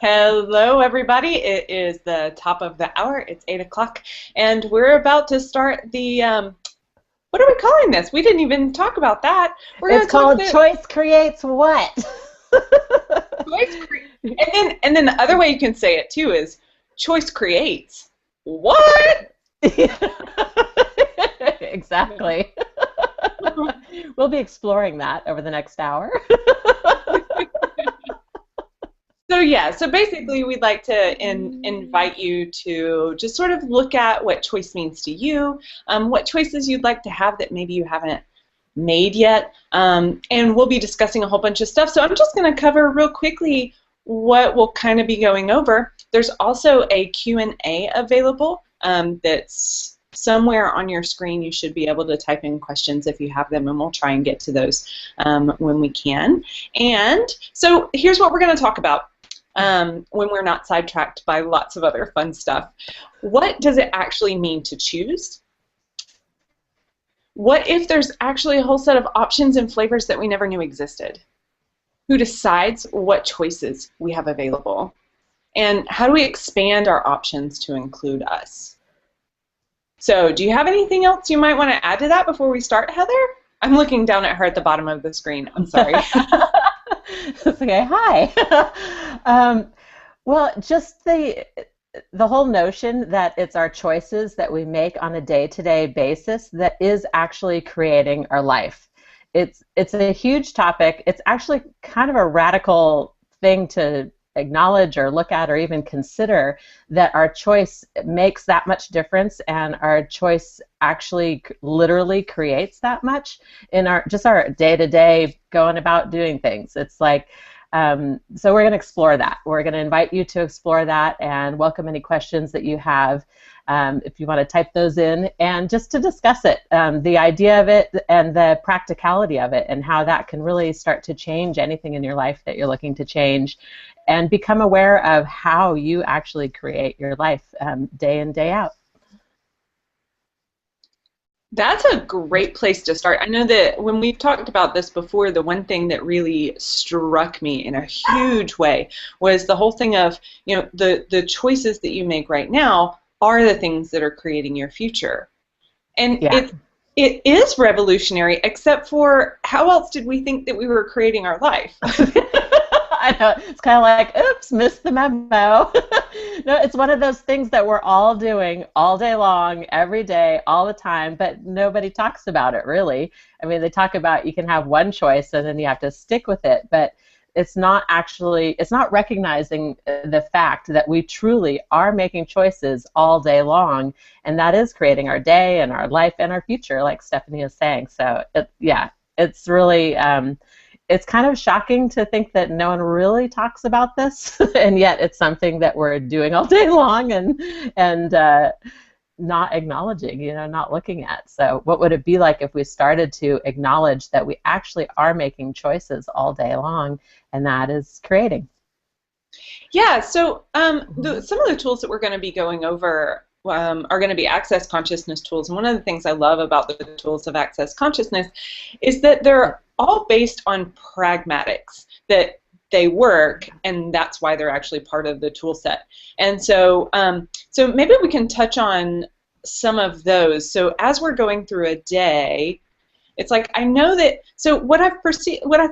Hello, everybody. It is the top of the hour. It's 8 o'clock, and we're about to start the, what are we calling this? We didn't even talk about that. We're going It's to talk called Choice Creates What? and then the other way you can say it, too, is choice creates what? Exactly. We'll be exploring that over the next hour. So basically we'd like to invite you to just sort of look at what choice means to you, what choices you'd like to have that maybe you haven't made yet, and we'll be discussing a whole bunch of stuff. So I'm just going to cover real quickly what we'll kind of be going over. There's also a Q&A available that's somewhere on your screen. You should be able to type in questions if you have them, and we'll try and get to those when we can. And so here's what we're going to talk about when we're not sidetracked by lots of other fun stuff. What does it actually mean to choose? What if there's actually a whole set of options and flavors that we never knew existed? Who decides what choices we have available? And how do we expand our options to include us? So, do you have anything else you might want to add to that before we start, Heather? I'm looking down at her at the bottom of the screen. I'm sorry. It's okay. Hi. Well, just the whole notion that it's our choices that we make on a day-to-day basis that is actually creating our life. It's a huge topic. It's actually kind of a radical thing to acknowledge or look at or even consider, that our choice makes that much difference, and our choice actually literally creates that much in our day-to-day going about doing things. It's like, so we're going to explore that. We're going to invite you to explore that and welcome any questions that you have. If you want to type those in, and just to discuss it, the idea of it and the practicality of it, and how that can really start to change anything in your life that you're looking to change, and become aware of how you actually create your life day in, day out. That's a great place to start. I know that when we've talked about this before, the one thing that really struck me in a huge way was the whole thing of, you know, the choices that you make right now are the things that are creating your future. And Yeah. it is revolutionary, except for how else did we think that we were creating our life? I know, it's kind of like, oops, missed the memo. No, it's one of those things that we're all doing all day long, every day, all the time, but nobody talks about it, really. I mean, they talk about you can have one choice and then you have to stick with it, but it's not recognizing the fact that we truly are making choices all day long, and that is creating our day and our life and our future, like Stephanie is saying. So, it's really... it's kind of shocking to think that no one really talks about this, and yet it's something that we're doing all day long and not acknowledging, not looking at. So what would it be like if we started to acknowledge that we actually are making choices all day long, and that is creating? Yeah, so some of the tools that we're going to be going over are going to be access consciousness tools. And one of the things I love about the tools of access consciousness is that they're all based on pragmatics, that they work, and that's why they're actually part of the tool set. And so, so maybe we can touch on some of those. So as we're going through a day, it's like, I know that, so what I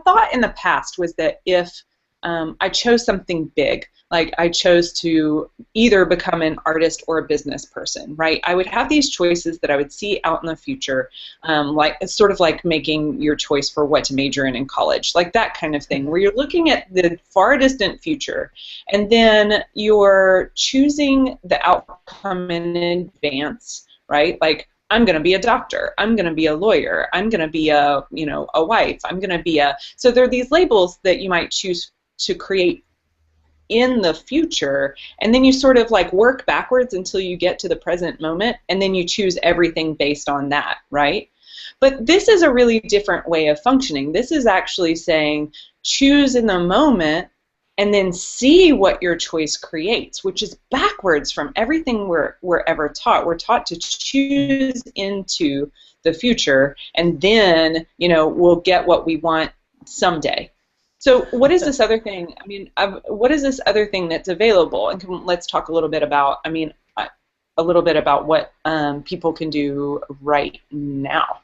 thought in the past was that if I chose something big, like I chose to either become an artist or a business person, right? I would have these choices that I would see out in the future, like it's sort of like making your choice for what to major in college, like that kind of thing, where you're looking at the far distant future, and then you're choosing the outcome in advance, right? Like, I'm going to be a doctor, I'm going to be a lawyer, I'm going to be a wife, I'm going to be a... So there are these labels that you might choose to create in the future, and then you sort of like work backwards until you get to the present moment, and then you choose everything based on that, right? But this is a really different way of functioning. This is actually saying choose in the moment and then see what your choice creates, which is backwards from everything we're ever taught. We're taught to choose into the future, and then we'll get what we want someday. So what is this other thing? I mean, what is this other thing that's available? And let's talk a little bit about, I mean, a little bit about what people can do right now.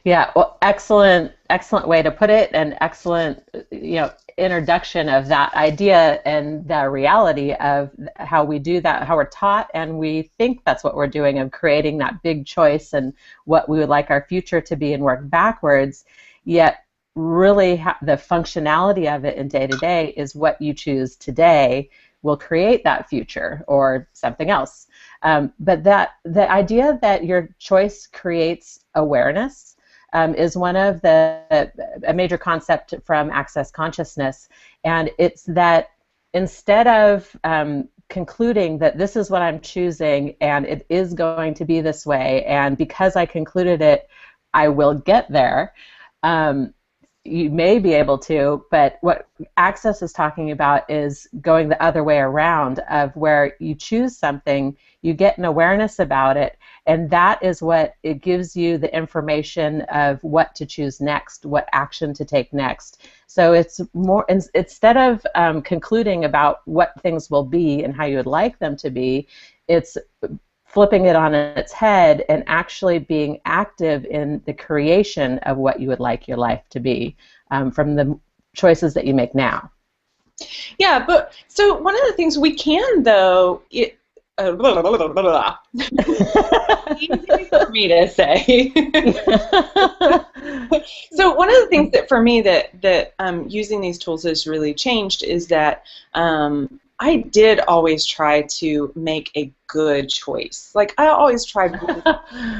Yeah, well, excellent, excellent way to put it, and excellent, introduction of that idea and the reality of how we do that, how we're taught, and we think that's what we're doing, of creating that big choice and what we would like our future to be and work backwards. Yet, really, the functionality of it in day to day is what you choose today will create that future or something else. But the idea that your choice creates awareness is one of a major concept from Access Consciousness, and it's that instead of concluding that this is what I'm choosing and it is going to be this way, and because I concluded it, I will get there. You may be able to, but what Access is talking about is going the other way around, of where you choose something, you get an awareness about it, and that is what it gives you the information of what to choose next, what action to take next. So it's more, instead of concluding about what things will be and how you would like them to be, it's flipping it on its head and actually being active in the creation of what you would like your life to be from the choices that you make now. Yeah, but so one of the things we can, though, easy for me to say. So one of the things that for me that using these tools has really changed is that I did always try to make a good choice. Like, I always tried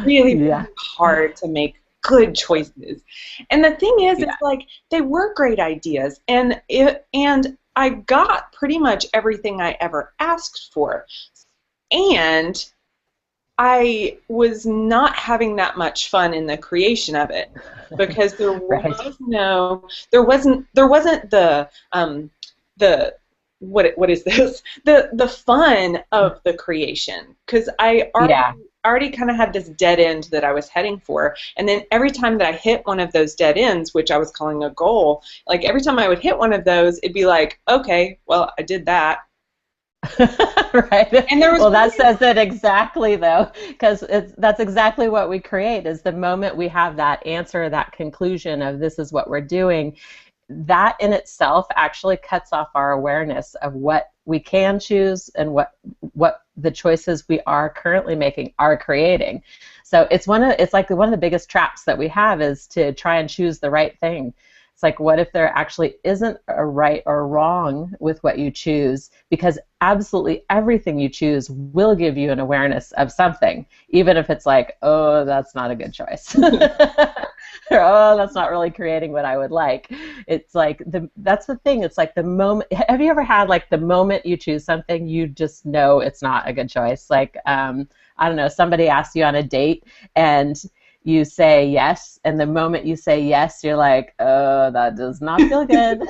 really hard to make good choices. And the thing is, it's like, they were great ideas, and I got pretty much everything I ever asked for. And I was not having that much fun in the creation of it, because there was there wasn't the what is this? The fun of the creation, because I already kind of had this dead end that I was heading for, and then every time that I hit one of those dead ends, which I was calling a goal, like every time I would hit one of those, it'd be like, okay, well, I did that. Right. And that says it exactly, though, because that's exactly what we create, is the moment we have that answer, that conclusion of this is what we're doing. That in itself actually cuts off our awareness of what we can choose and what the choices we are currently making are creating. So it's like one of the biggest traps that we have, is to try and choose the right thing. It's like, what if there actually isn't a right or wrong with what you choose? Because absolutely everything you choose will give you an awareness of something, even if it's like, oh, that's not a good choice. Or, oh, that's not really creating what I would like. It's like, that's the thing. It's like the moment. Have you ever had, like, the moment you choose something, you just know it's not a good choice? Like, I don't know, somebody asks you on a date, and you say yes, and the moment you say yes, you're like, oh, that does not feel good.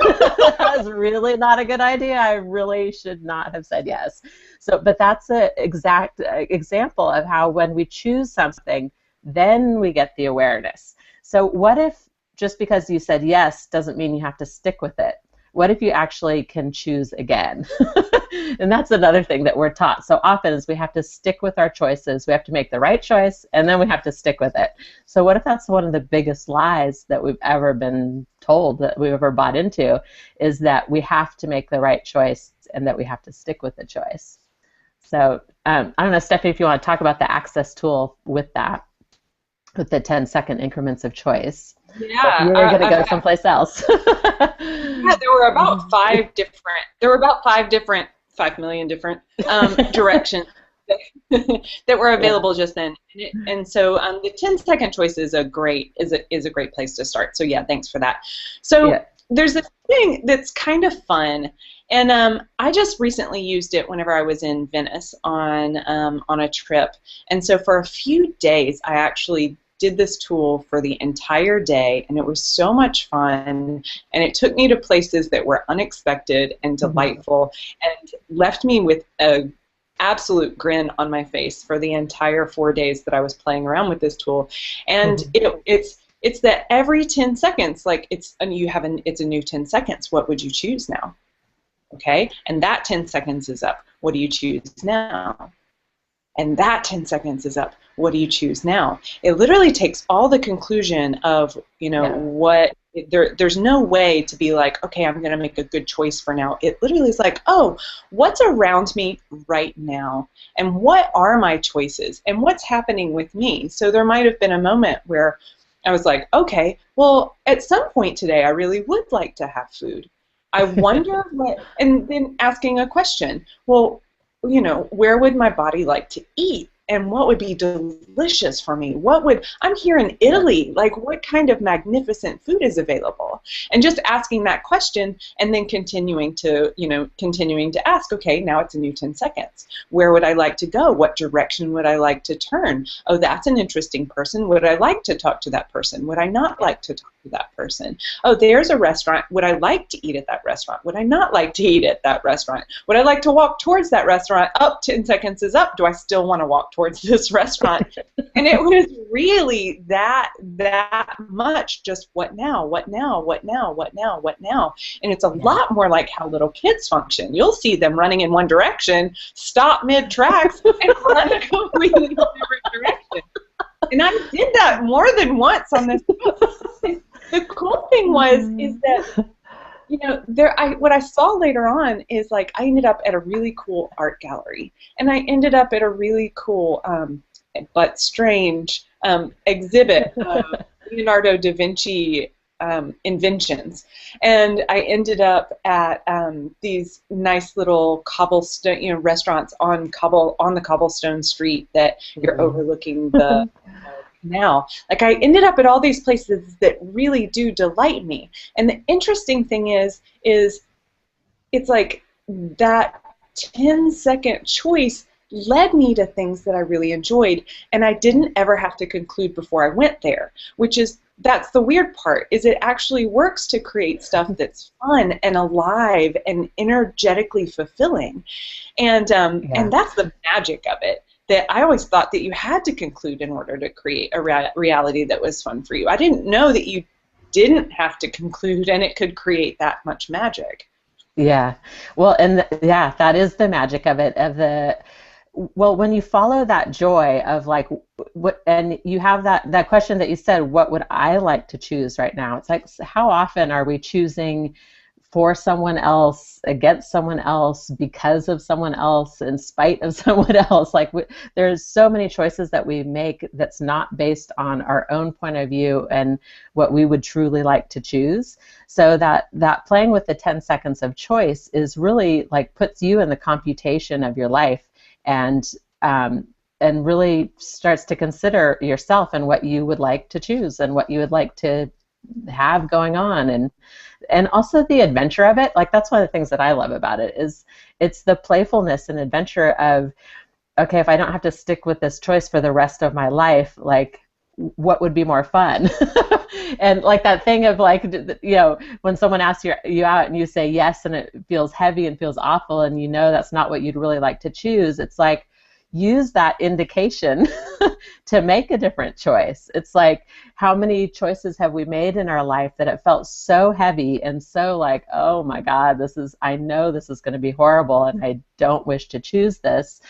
That's really not a good idea. I really should not have said yes. So, but that's an exact example of how when we choose something, then we get the awareness. So what if just because you said yes doesn't mean you have to stick with it? What if you actually can choose again? And that's another thing that we're taught so often, is we have to stick with our choices. We have to make the right choice, and then we have to stick with it. So what if that's one of the biggest lies that we've ever been told, that we've ever bought into, is that we have to make the right choice and that we have to stick with the choice? So I don't know, Stephanie, if you want to talk about the Access tool with that, with the 10-second increments of choice. Yeah, you're going to go someplace else. Yeah, there were about 5 million different directions that were available just then. And so the 10-second choice is a great place to start. So yeah, thanks for that. So there's this thing that's kind of fun, and I just recently used it whenever I was in Venice on a trip. And so for a few days, I actually did this tool for the entire day, and it was so much fun, and it took me to places that were unexpected and delightful, and left me with a absolute grin on my face for the entire 4 days that I was playing around with this tool. And It's that every 10 seconds, like it's a new 10 seconds. What would you choose now? Okay, and that 10 seconds is up. What do you choose now? And that 10 seconds is up. What do you choose now? It literally takes all the conclusion of, there's no way to be like, okay, I'm going to make a good choice for now. It literally is like, oh, what's around me right now? And what are my choices? And what's happening with me? So there might have been a moment where I was like, okay, well, at some point today, I really would like to have food. I wonder and then asking a question, well, where would my body like to eat? And what would be delicious for me? I'm here in Italy, like what kind of magnificent food is available? And just asking that question and then continuing to ask, okay, now it's a new 10 seconds. Where would I like to go? What direction would I like to turn? Oh, that's an interesting person. Would I like to talk to that person? Would I not like to talk to that person? Oh, there's a restaurant. Would I like to eat at that restaurant? Would I not like to eat at that restaurant? Would I like to walk towards that restaurant? Up, 10 seconds is up. Do I still want to walk towards this restaurant? And it was really that much just what now, what now, what now, what now, what now. And it's a lot more like how little kids function. You'll see them running in one direction, stop mid-tracks, and run a completely different direction. And I did that more than once on this. The cool thing is that what I saw later on is like I ended up at a really cool art gallery, and I ended up at a really cool but strange exhibit of Leonardo da Vinci inventions, and I ended up at these nice little cobblestone restaurants on the cobblestone street that you're overlooking the now. Like I ended up at all these places that really do delight me. And the interesting thing is it's like that 10-second choice led me to things that I really enjoyed, and I didn't ever have to conclude before I went there, that's the weird part, is it actually works to create stuff that's fun and alive and energetically fulfilling. And that's the magic of it. That I always thought that you had to conclude in order to create a reality that was fun for you. I didn't know that you didn't have to conclude and it could create that much magic. Yeah. Well, and that is the magic of it. Well, when you follow that joy of like what, and you have that question that you said, what would I like to choose right now? It's like, how often are we choosing for someone else, against someone else, because of someone else, in spite of someone else? Like there's so many choices that we make that's not based on our own point of view and what we would truly like to choose. So that playing with the 10 seconds of choice is really like puts you in the computation of your life, and really starts to consider yourself and what you would like to choose and what you would like to have going on, and also the adventure of it. Like that's one of the things that I love about it, is it's the playfulness and adventure of, okay, if I don't have to stick with this choice for the rest of my life, like what would be more fun? And like that thing of like, when someone asks you out and you say yes and it feels heavy and feels awful and that's not what you'd really like to choose, it's like, use that indication to make a different choice. It's like, how many choices have we made in our life that it felt so heavy and so like, oh my God, I know this is going to be horrible and I don't wish to choose this,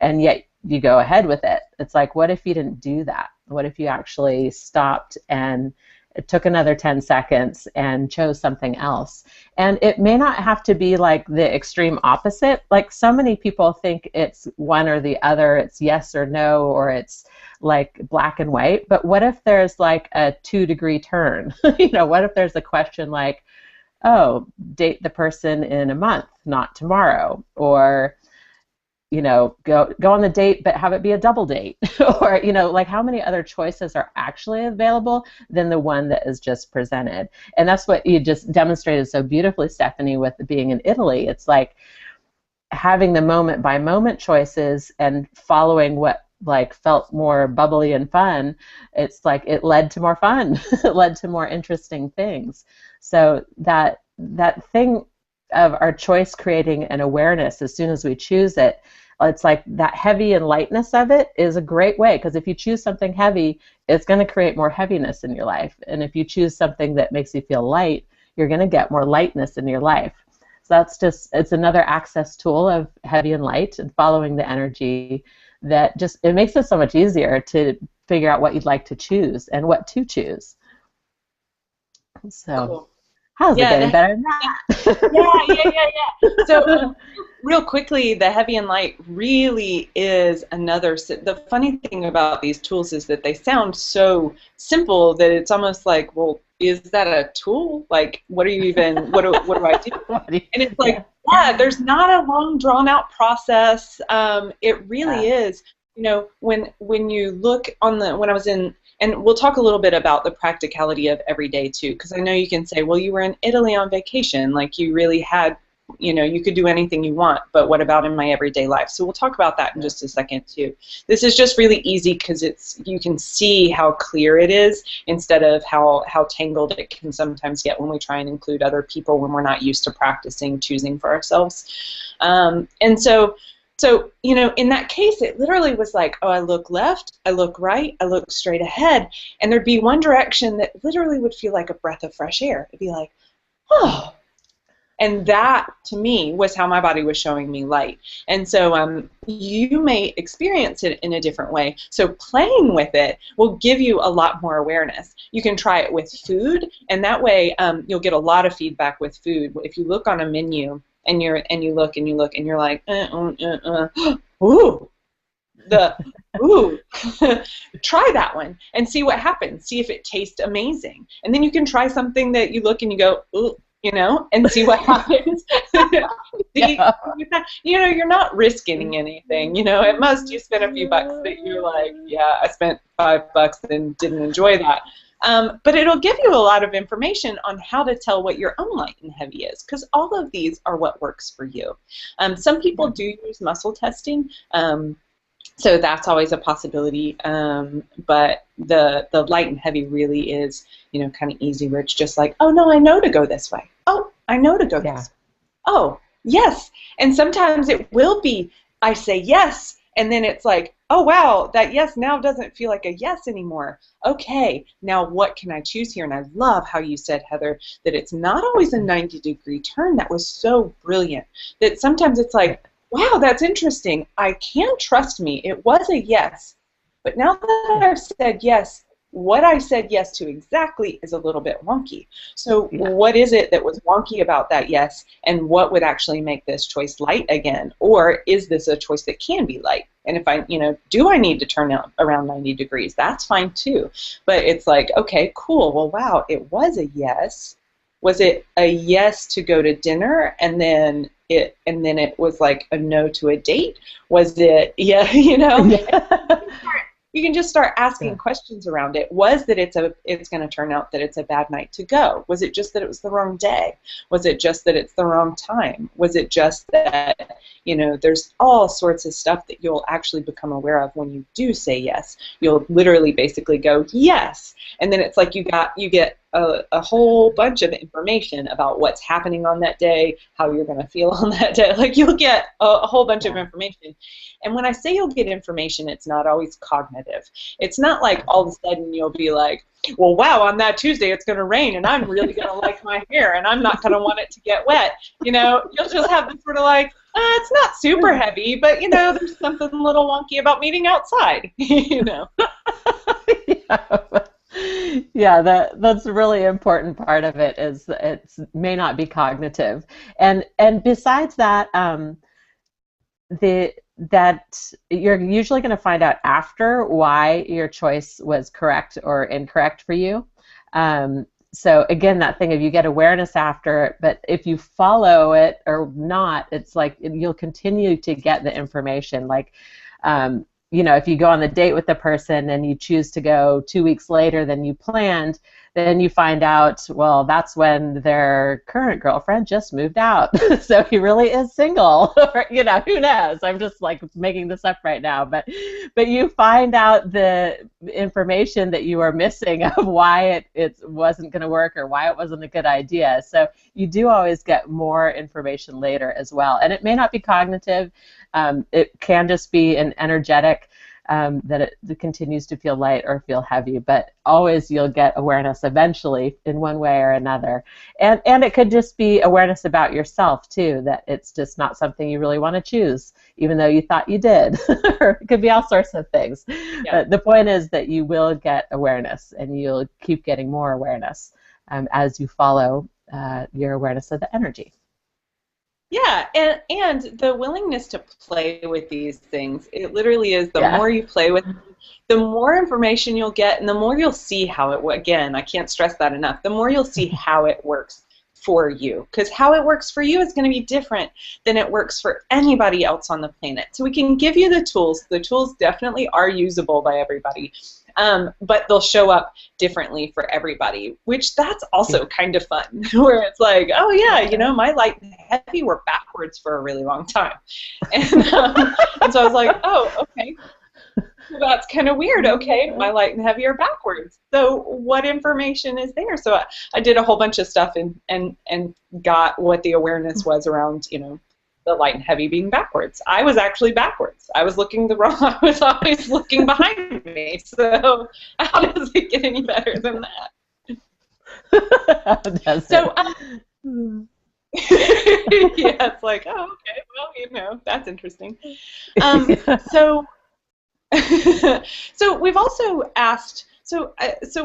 and yet you go ahead with it. It's like, what if you didn't do that? What if you actually stopped and it took another 10 seconds and chose something else? And it may not have to be like the extreme opposite. Like so many people think it's one or the other, it's yes or no, or it's like black and white. But what if there's like a 2-degree turn? What if there's a question like, oh, date the person in a month, not tomorrow, or go on the date, but have it be a double date, or like how many other choices are actually available than the one that is just presented? And that's what you just demonstrated so beautifully, Stephanie, with being in Italy. It's like having the moment by moment choices and following what like felt more bubbly and fun. It's like it led to more fun. It led to more interesting things. So that thing of our choice creating an awareness as soon as we choose it, it's like that heavy and lightness of it is a great way, because if you choose something heavy, it's going to create more heaviness in your life. And if you choose something that makes you feel light, you're going to get more lightness in your life. So that's just, it's another access tool of heavy and light and following the energy that just, it makes it so much easier to figure out what you'd like to choose and what to choose. So, cool. How's it getting better than that? Yeah. So real quickly, the heavy and light really is another, the funny thing about these tools is that they sound so simple that it's almost like, well, is that a tool? Like, what are you even, what do I do? And it's like, there's not a long drawn out process. It really is, you know, when you look on the, when I was in, and we'll talk a little bit about the practicality of every day too, because I know you can say, well, you were in Italy on vacation, like you really had, you know, you could do anything you want, but what about in my everyday life? So we'll talk about that in just a second too. This is just really easy because it's, you can see how clear it is instead of how tangled it can sometimes get when we try and include other people when we're not used to practicing choosing for ourselves. And so, you know, in that case, it literally was like, oh, I look left, I look right, I look straight ahead, and there'd be one direction that literally would feel like a breath of fresh air. It'd be like, oh. And that, to me, was how my body was showing me light. And so you may experience it in a different way. So playing with it will give you a lot more awareness. You can try it with food, and that way you'll get a lot of feedback with food. If you look on a menu, and you look and you're like, ooh, ooh, try that one and see what happens. See if it tastes amazing, and then you can try something that you look and you go, ooh, you know, and see what happens. You know, you're not risking anything. You know, at most you spend a few bucks that you're like, yeah, I spent $5 and didn't enjoy that. But it'll give you a lot of information on how to tell what your own light and heavy is, because all of these are what works for you. Some people do use muscle testing, so that's always a possibility. But the light and heavy really is, you know, kind of easy, where it's just like, oh no, I know to go this way. Oh, I know to go this way. Oh, yes. And sometimes it will be, I say yes, and then it's like, oh wow, that yes now doesn't feel like a yes anymore. Okay, now what can I choose here? And I love how you said, Heather, that it's not always a 90-degree turn. That was so brilliant. That sometimes it's like, wow, that's interesting. I can trust me. It was a yes. But now that I've said yes, what I said yes to exactly is a little bit wonky. So what is it that was wonky about that yes, and what would actually make this choice light again? Or is this a choice that can be light? And if I, you know, do I need to turn out around 90 degrees? That's fine too. But it's like, okay, cool. Well, wow, it was a yes. Was it a yes to go to dinner, and then it was like a no to a date? Was it, yeah, you know? You can just start asking questions around it. Was that it's going to turn out that it's a bad night to go? Was it just that it was the wrong day? Was it just that it's the wrong time? Was it just that, you know, there's all sorts of stuff that you'll actually become aware of when you do say yes. You'll literally basically go yes, and then it's like you get a whole bunch of information about what's happening on that day, how you're going to feel on that day. Like you'll get a whole bunch of information. And when I say you'll get information, it's not always cognitive. It's not like all of a sudden you'll be like, well, wow, on that Tuesday it's going to rain, and I'm really going to like my hair, and I'm not going to want it to get wet. You know, you'll just have this sort of like, it's not super heavy, but, you know, there's something a little wonky about meeting outside, you know. Yeah, that's a really important part of it, is it may not be cognitive. And besides that, that you're usually going to find out after why your choice was correct or incorrect for you. So again, that thing of you get awareness after, but if you follow it or not, it's like you'll continue to get the information. Like, you know, if you go on the date with the person and you choose to go 2 weeks later than you planned, then you find out, well, that's when their current girlfriend just moved out. So he really is single. Or, you know, who knows? I'm just like making this up right now. But you find out the information that you are missing of why it wasn't going to work or why it wasn't a good idea. So you do always get more information later as well. And it may not be cognitive. It can just be an energetic that it continues to feel light or feel heavy, but always you'll get awareness eventually in one way or another. And it could just be awareness about yourself too, that it's just not something you really want to choose, even though you thought you did. Or it could be all sorts of things. Yeah. But the point is that you will get awareness, and you'll keep getting more awareness as you follow your awareness of the energy. Yeah, and the willingness to play with these things, it literally is the Yeah. more you play with them, the more information you'll get, and the more you'll see how it, again, I can't stress that enough, the more you'll see how it works for you. Because how it works for you is going to be different than it works for anybody else on the planet. So we can give you the tools. The tools definitely are usable by everybody. But they'll show up differently for everybody, which that's also kind of fun, where it's like, oh yeah, you know, my light and heavy were backwards for a really long time. And so I was like, oh, okay, well, that's kind of weird. Okay, my light and heavy are backwards. So what information is there? So I did a whole bunch of stuff and got what the awareness was around, you know, the light and heavy being backwards. I was actually backwards. I was looking the wrong. I was always looking behind me. So how does it get any better than that? So yeah, it's like, oh, okay, well, you know, that's interesting. So so we've also asked. So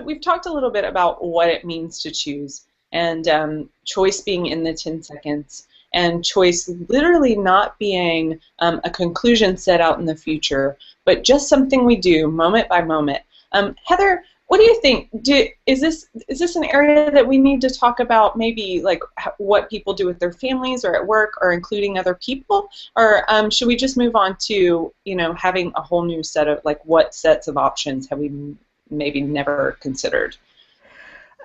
we've talked a little bit about what it means to choose, and choice being in the 10 seconds. And choice literally not being a conclusion set out in the future, but just something we do moment by moment. Heather, what do you think? Is this an area that we need to talk about, maybe like what people do with their families or at work, or including other people? Or should we just move on to, you know, having a whole new set of, like, what sets of options have we maybe never considered?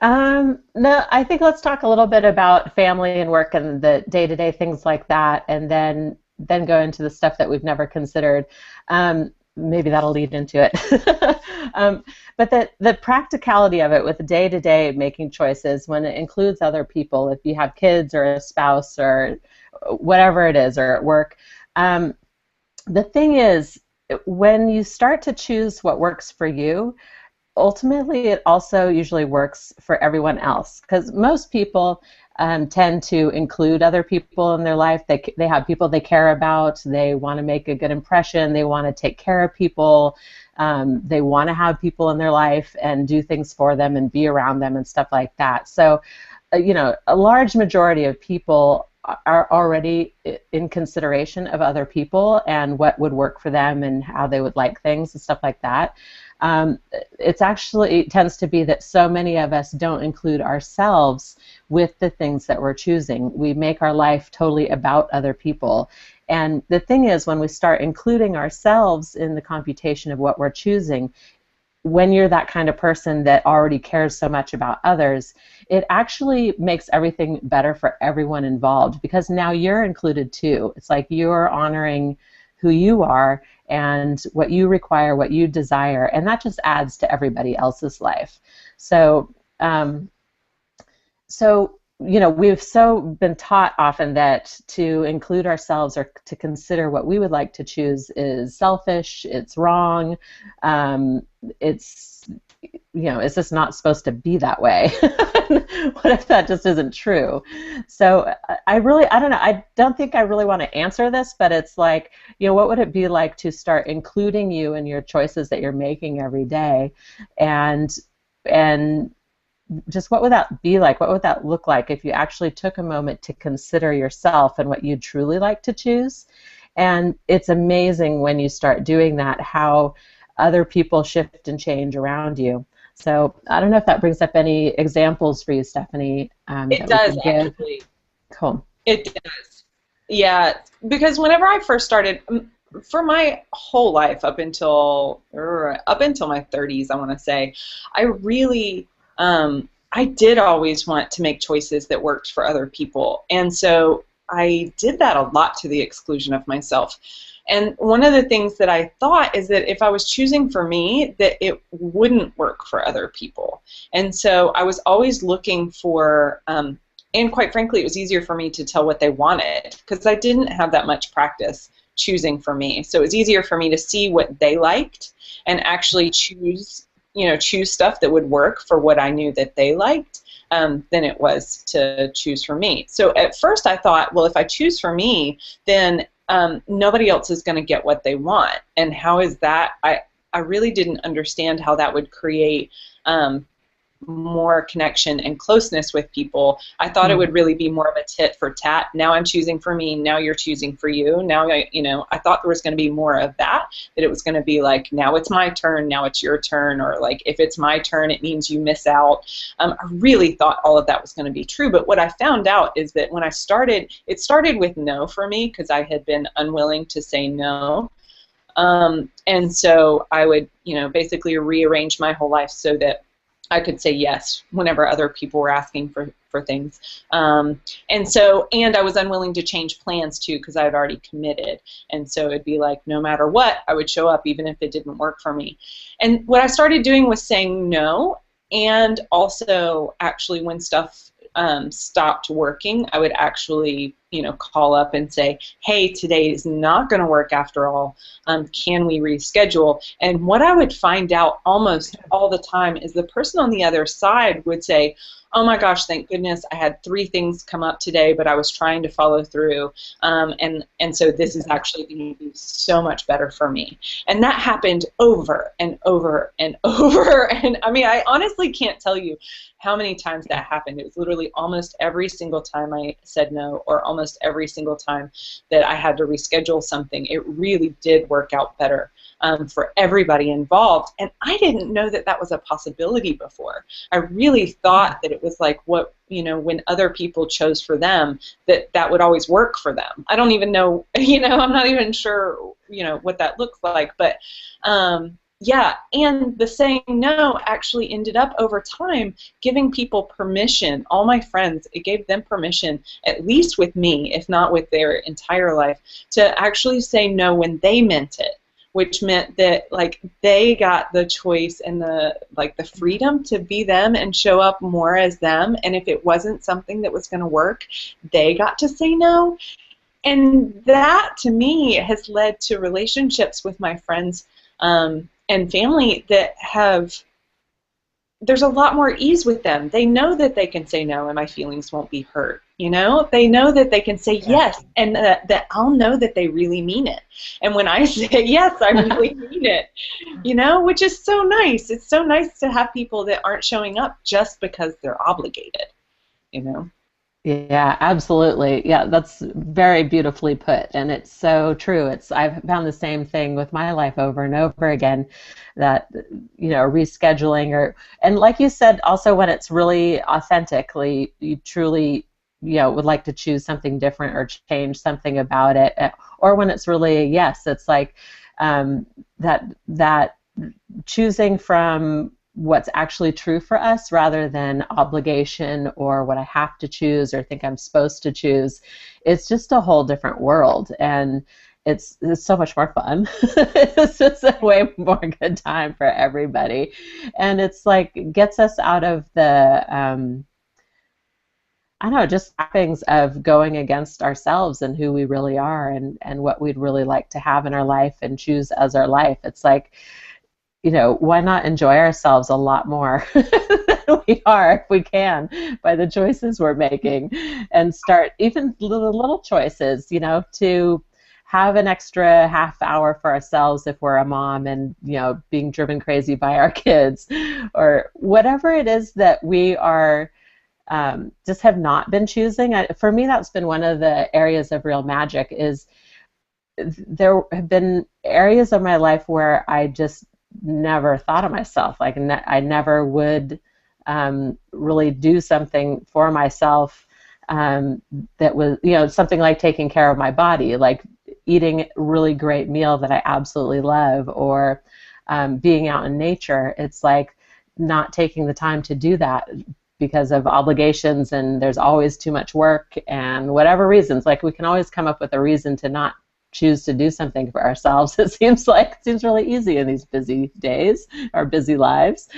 No, I think let's talk a little bit about family and work and the day-to-day things like that, and then go into the stuff that we've never considered. Maybe that'll lead into it. But the practicality of it with the day-to-day making choices, when it includes other people, if you have kids or a spouse or whatever it is, or at work, the thing is, when you start to choose what works for you, ultimately it also usually works for everyone else, because most people tend to include other people in their life. They have people they care about, they want to make a good impression, they want to take care of people, they want to have people in their life and do things for them and be around them and stuff like that. So you know, a large majority of people are already in consideration of other people and what would work for them and how they would like things and stuff like that. It tends to be that so many of us don't include ourselves with the things that we're choosing. We make our life totally about other people. And the thing is, when we start including ourselves in the computation of what we're choosing, when you're that kind of person that already cares so much about others, it actually makes everything better for everyone involved, because now you're included too. It's like you're honoring who you are and what you require, what you desire, and that just adds to everybody else's life. So, you know, we've so been taught often that to include ourselves or to consider what we would like to choose is selfish, it's wrong, it's, you know, it's just not supposed to be that way. What if that just isn't true? So I don't know, I don't think I really want to answer this, but it's like, you know, what would it be like to start including you in your choices that you're making every day, and just what would that be like? What would that look like if you actually took a moment to consider yourself and what you'd truly like to choose? And it's amazing when you start doing that, how other people shift and change around you. So I don't know if that brings up any examples for you, Stephanie. It does, actually. Cool. It does. Yeah, because whenever I first started, for my whole life up until my 30s, I want to say, I really I did always want to make choices that worked for other people, and so I did that a lot to the exclusion of myself. And one of the things that I thought is that if I was choosing for me, that it wouldn't work for other people. And so I was always looking for, and quite frankly, it was easier for me to tell what they wanted, because I didn't have that much practice choosing for me. So it was easier for me to see what they liked and actually choose stuff that would work for what I knew that they liked, than it was to choose for me. So at first I thought, well, if I choose for me, then nobody else is going to get what they want. And how is that? I really didn't understand how that would create more connection and closeness with people. I thought it would really be more of a tit for tat. Now I'm choosing for me, now you're choosing for you. Now I thought there was going to be more of that it was going to be like, now it's my turn, now it's your turn, or like, if it's my turn, it means you miss out. I really thought all of that was going to be true, but what I found out is that when I started, it started with no for me, because I had been unwilling to say no. And so I would, basically rearrange my whole life so that I could say yes whenever other people were asking for things. And I was unwilling to change plans too, because I had already committed. And so it'd be like, no matter what, I would show up even if it didn't work for me. And what I started doing was saying no, and also actually when stuff stopped working, I would actually, call up and say, hey, today is not going to work after all. Can we reschedule? And what I would find out almost all the time is the person on the other side would say, oh my gosh, thank goodness, I had 3 things come up today, but I was trying to follow through, and so this is actually going to be so much better for me. And that happened over and over and over, and I mean, I honestly can't tell you how many times that happened. It was literally almost every single time I said no, or almost every single time that I had to reschedule something. It really did work out better for everybody involved, and I didn't know that that was a possibility before. I really thought that it was like what, when other people chose for them, that would always work for them. I don't even know, I'm not even sure, what that looks like, but yeah, and the saying no actually ended up over time giving people permission. All my friends, it gave them permission, at least with me, if not with their entire life, to actually say no when they meant it, which meant that like they got the choice and the freedom to be them and show up more as them. And if it wasn't something that was going to work, they got to say no. And that to me has led to relationships with my friends and family that there's a lot more ease with them. They know that they can say no and my feelings won't be hurt. They know that they can say yes, and that I'll know that they really mean it. And when I say yes, I really mean it, which is so nice. It's so nice to have people that aren't showing up just because they're obligated, Yeah, absolutely. Yeah, that's very beautifully put, and it's so true. I've found the same thing with my life over and over again, that rescheduling, and like you said, also when it's really authentically, you truly would like to choose something different or change something about it, or when it's really a yes, it's like that choosing from what's actually true for us rather than obligation or what I have to choose or think I'm supposed to choose. It's just a whole different world, and it's so much more fun. It's just a way more good time for everybody, and it's like gets us out of the I don't know, just things of going against ourselves and who we really are, and what we'd really like to have in our life and choose as our life. It's like, why not enjoy ourselves a lot more than we are, if we can, by the choices we're making, and start even little choices, to have an extra half hour for ourselves if we're a mom and, being driven crazy by our kids, or whatever it is that we are just have not been choosing. For me, that's been one of the areas of real magic. Is there have been areas of my life where I just never thought of myself. Like I never would really do something for myself that was, something like taking care of my body, like eating a really great meal that I absolutely love, or being out in nature. It's like not taking the time to do that because of obligations, and there's always too much work and whatever reasons. Like we can always come up with a reason to not choose to do something for ourselves. It seems really easy in these busy days, our busy lives.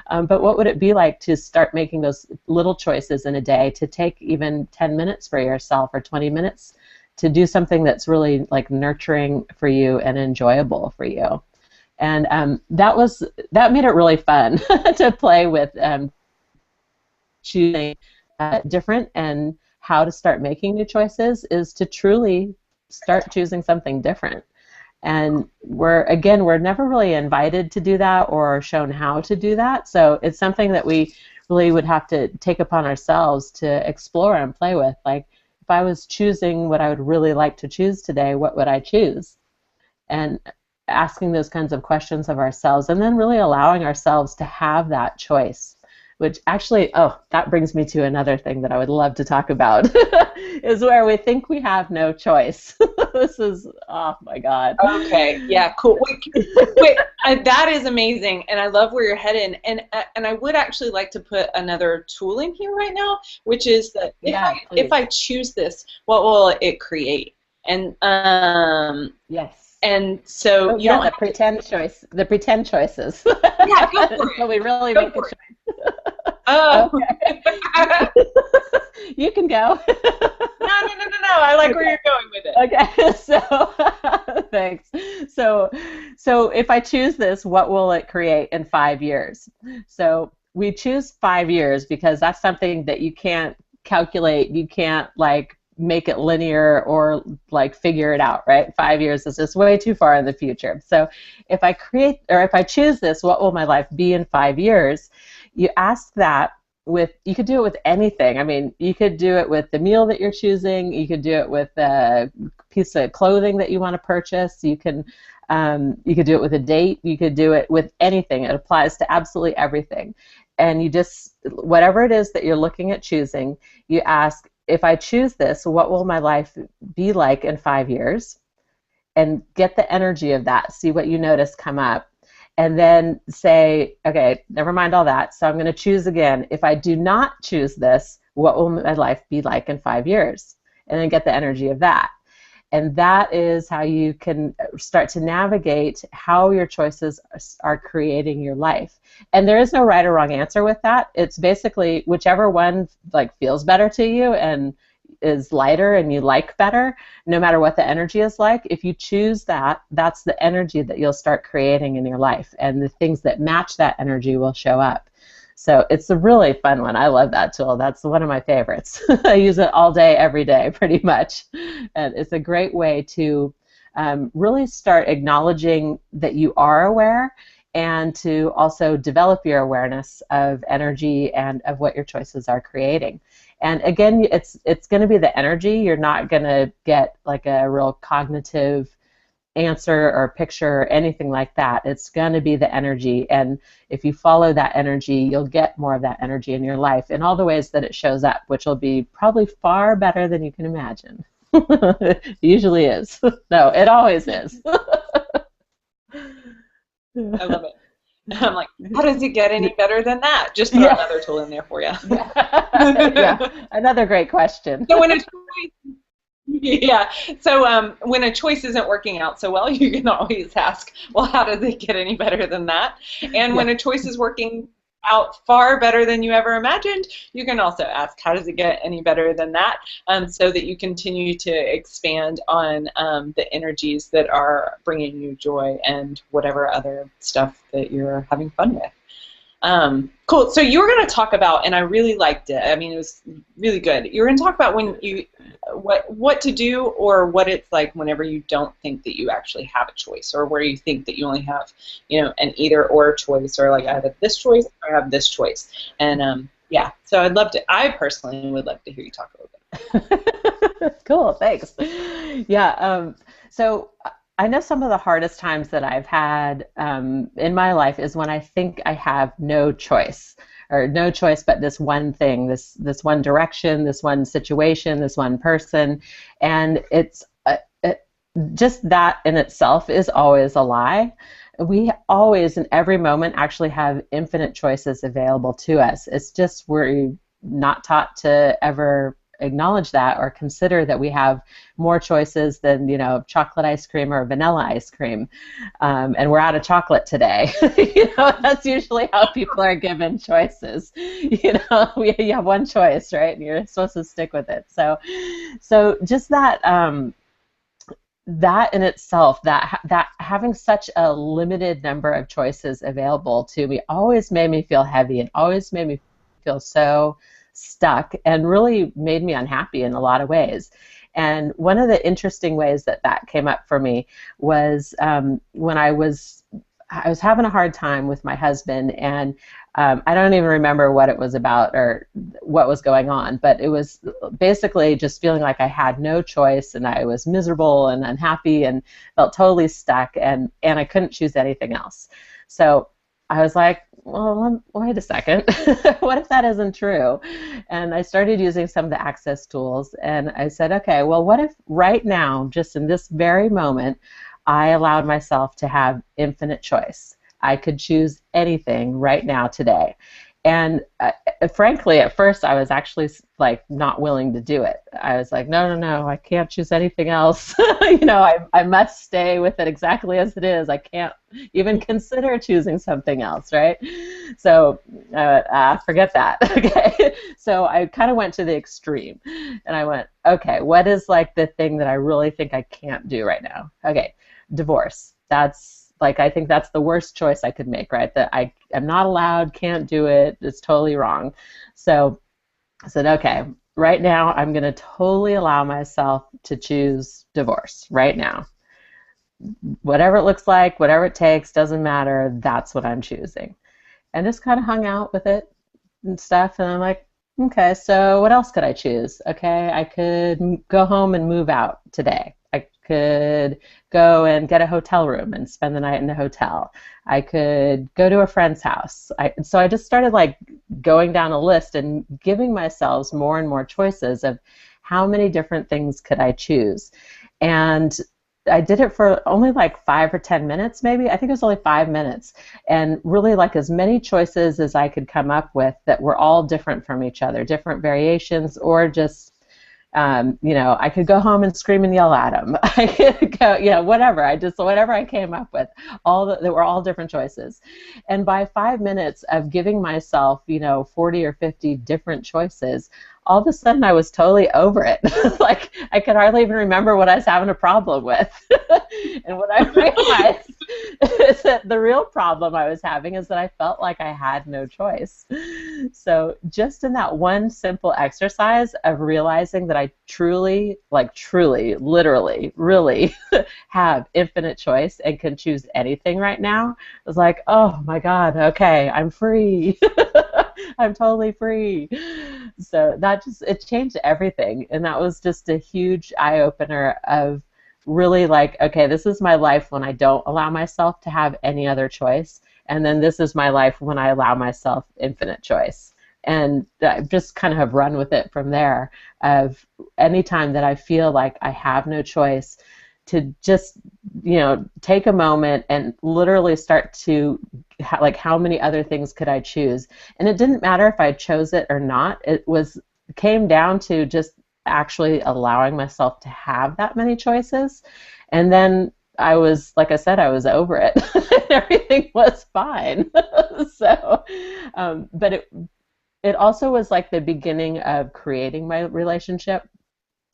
But what would it be like to start making those little choices in a day, to take even 10 minutes for yourself or 20 minutes to do something that's really like nurturing for you and enjoyable for you. And that made it really fun to play with choosing different, and how to start making new choices is to truly start choosing something different. And we're never really invited to do that or shown how to do that. So it's something that we really would have to take upon ourselves to explore and play with. Like, if I was choosing what I would really like to choose today, what would I choose? And asking those kinds of questions of ourselves, and then really allowing ourselves to have that choice. Which actually, that brings me to another thing that I would love to talk about, is where we think we have no choice. This is, oh my God. Okay, yeah, cool. Wait, that is amazing, and I love where you're headed. And I would actually like to put another tool in here right now, which is that if I choose this, what will it create? And yes. And so you don't the pretend choices. Yeah, go for it. So we really make a choice. Oh. Okay. You can go. No. I like where you're going with it. Okay. So thanks. So if I choose this, what will it create in 5 years? So we choose 5 years because that's something that you can't calculate. You can't like make it linear or like figure it out, right? 5 years is just way too far in the future. So if I choose this, what will my life be in 5 years? You ask that you could do it with anything. I mean, you could do it with the meal that you're choosing. You could do it with a piece of clothing that you want to purchase. You can do it with a date. You could do it with anything. It applies to absolutely everything. And you just, whatever it is that you're looking at choosing, you ask, if I choose this, what will my life be like in 5 years? And get the energy of that. See what you notice come up. And then say, okay, never mind all that. So I'm going to choose again. If I do not choose this, what will my life be like in 5 years? And then get the energy of that. And that is how you can start to navigate how your choices are creating your life. And there is no right or wrong answer with that. It's basically whichever one like feels better to you and is lighter and you like better, no matter what the energy is like. If you choose that, that's the energy that you'll start creating in your life, and the things that match that energy will show up. So it's a really fun one. I love that tool. That's one of my favorites. I use it all day, every day, pretty much. And it's a great way to really start acknowledging that you are aware, and to also develop your awareness of energy and of what your choices are creating. And again, it's going to be the energy. You're not going to get like a real cognitive answer or picture or anything like that. It's going to be the energy, and if you follow that energy, you'll get more of that energy in your life in all the ways that it shows up, which will be probably far better than you can imagine. It usually is. No, it always is. I love it. I'm like, how does it get any better than that? Just throw another tool in there for you. Yeah, another great question. So when a choice isn't working out so well, you can always ask, well, how does it get any better than that? And when a choice is working out far better than you ever imagined, you can also ask, how does it get any better than that? So that you continue to expand on the energies that are bringing you joy and whatever other stuff that you're having fun with. Cool. So you were going to talk about, and I really liked it. I mean, it was really good. You were going to talk about when you what to do, or what it's like whenever you don't think that you actually have a choice, or where you think that you only have, an either or choice, or like I have this choice or I have this choice. And so I personally would love to hear you talk a little bit. Cool. Thanks. Yeah. So I know some of the hardest times that I've had in my life is when I think I have no choice, or no choice but this one thing, this one direction, this one situation, this one person, and it's just that in itself is always a lie. We always, in every moment, actually have infinite choices available to us. It's just we're not taught to ever acknowledge that or consider that we have more choices than, you know, chocolate ice cream or vanilla ice cream, and we're out of chocolate today. You know, that's usually how people are given choices. You know, you have one choice, right, and you're supposed to stick with it. So just that. That in itself, that having such a limited number of choices available to me always made me feel heavy and always made me feel so stuck and really made me unhappy in a lot of ways. And one of the interesting ways that that came up for me was when I was having a hard time with my husband, and I don't even remember what it was about or what was going on, but it was basically just feeling like I had no choice, and I was miserable and unhappy and felt totally stuck, and I couldn't choose anything else. So I was like, well, wait a second. What if that isn't true? And I started using some of the Access tools, and I said, okay, well, what if right now, just in this very moment, I allowed myself to have infinite choice? I could choose anything right now today. And frankly, at first, I was actually like not willing to do it. I was like, no, I can't choose anything else. You know, I must stay with it exactly as it is. I can't even consider choosing something else, right? So forget that. Okay. So I kind of went to the extreme, and I went, okay, what is like the thing that I really think I can't do right now? Okay, divorce. I think that's the worst choice I could make, right? That I'm not allowed, can't do it, it's totally wrong. So I said, okay, right now I'm going to totally allow myself to choose divorce right now. Whatever it looks like, whatever it takes, doesn't matter, that's what I'm choosing. And just kind of hung out with it and stuff, and I'm like, okay, so what else could I choose? Okay, I could go home and move out today. I could go and get a hotel room and spend the night in a hotel. I could go to a friend's house. So I just started like going down a list and giving myself more and more choices of how many different things could I choose. And I did it for only like 5 or 10 minutes, maybe. I think it was only 5 minutes. And really like as many choices as I could come up with that were all different from each other, different variations, or just you know, I could go home and scream and yell at him. I could go, you know, whatever. Whatever I came up with, they were all different choices. And by 5 minutes of giving myself, you know, 40 or 50 different choices, all of a sudden I was totally over it. Like I could hardly even remember what I was having a problem with. And what I realized is that the real problem I was having is that I felt like I had no choice. So just in that one simple exercise of realizing that I truly, literally, really have infinite choice and can choose anything right now, I was like, oh my God, okay, I'm free. I'm totally free. So it changed everything. And that was just a huge eye-opener of really like, okay, this is my life when I don't allow myself to have any other choice. And then this is my life when I allow myself infinite choice. And I just kind of have run with it from there of anytime that I feel like I have no choice, to just, you know, take a moment and literally start to like how many other things could I choose. And it didn't matter if I chose it or not. Came down to just actually allowing myself to have that many choices. And then I was, like I said, I was over it. Everything was fine. So, but it also was like the beginning of creating my relationship,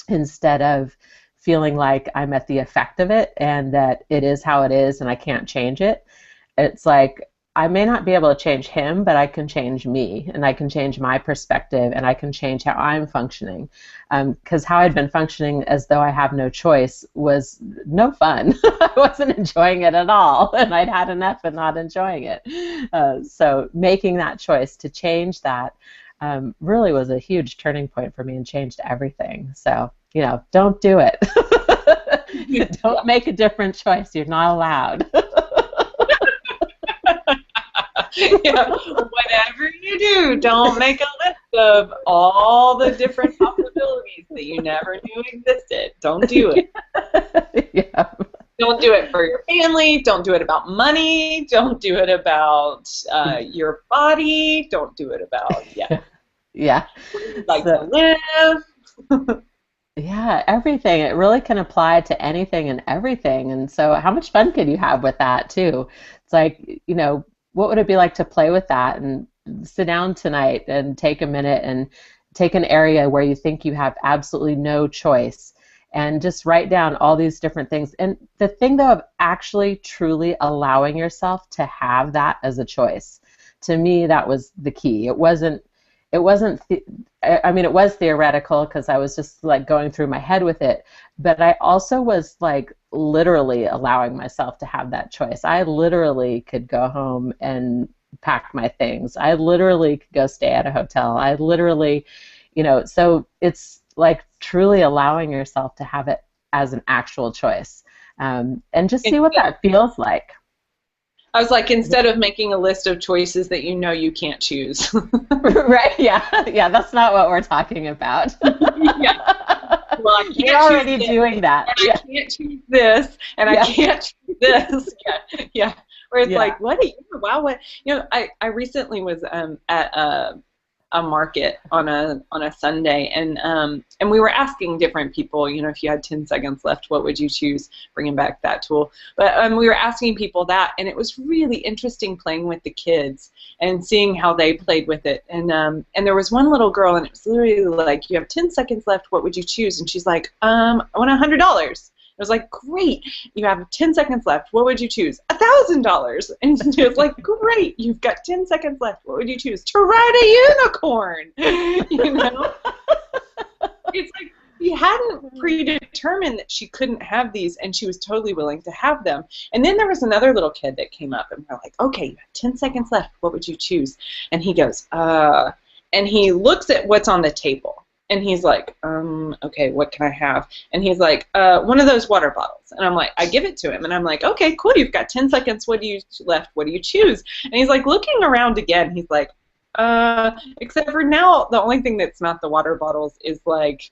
instead of feeling like I'm at the effect of it and that it is how it is and I can't change it. It's like I may not be able to change him, but I can change me, and I can change my perspective, and I can change how I'm functioning. Because how I'd been functioning as though I have no choice was no fun. I wasn't enjoying it at all, and I'd had enough of not enjoying it. So making that choice to change that really was a huge turning point for me and changed everything. So, you know, don't do it. Don't make a different choice. You're not allowed. Yeah, whatever you do, don't make a list of all the different possibilities that you never knew existed. Don't do it. Yeah. Don't do it for your family. Don't do it about money. Don't do it about your body. Don't do it about, Yeah. like to live. Yeah, everything. It really can apply to anything and everything. And so, how much fun could you have with that too? It's like, what would it be like to play with that and sit down tonight and take a minute and take an area where you think you have absolutely no choice and just write down all these different things. And the thing though of actually truly allowing yourself to have that as a choice, to me, that was the key. It wasn't I mean, it was theoretical because I was just like going through my head with it, but I also was like literally allowing myself to have that choice. I literally could go home and pack my things. I literally could go stay at a hotel. I literally, so it's like truly allowing yourself to have it as an actual choice, and just see what that feels like. I was like, instead of making a list of choices that you know you can't choose. Right? Yeah, yeah. That's not what we're talking about. Yeah. Well, I can't You're already doing that. And I can't choose this, and I can't choose this. Yeah, yeah. Where it's like, what? Wow, what? I recently was at a market on a Sunday, and we were asking different people, if you had 10 seconds left, what would you choose? Bringing back that tool, but we were asking people that, and it was really interesting playing with the kids and seeing how they played with it, and there was one little girl, and it was literally like, you have 10 seconds left, what would you choose? And she's like, I want $100. I was like, great, you have 10 seconds left. What would you choose? $1,000. And she was like, great, you've got 10 seconds left. What would you choose? To ride a unicorn. It's like she hadn't predetermined that she couldn't have these, and she was totally willing to have them. And then there was another little kid that came up, and we're like, okay, you have 10 seconds left. What would you choose? And he goes, and he looks at what's on the table. And he's like, okay, what can I have? And he's like, one of those water bottles. And I'm like, I give it to him. And I'm like, okay, cool, you've got 10 seconds. What do you left? What do you choose? And he's like looking around again. He's like, except for now, the only thing that's not the water bottles is like,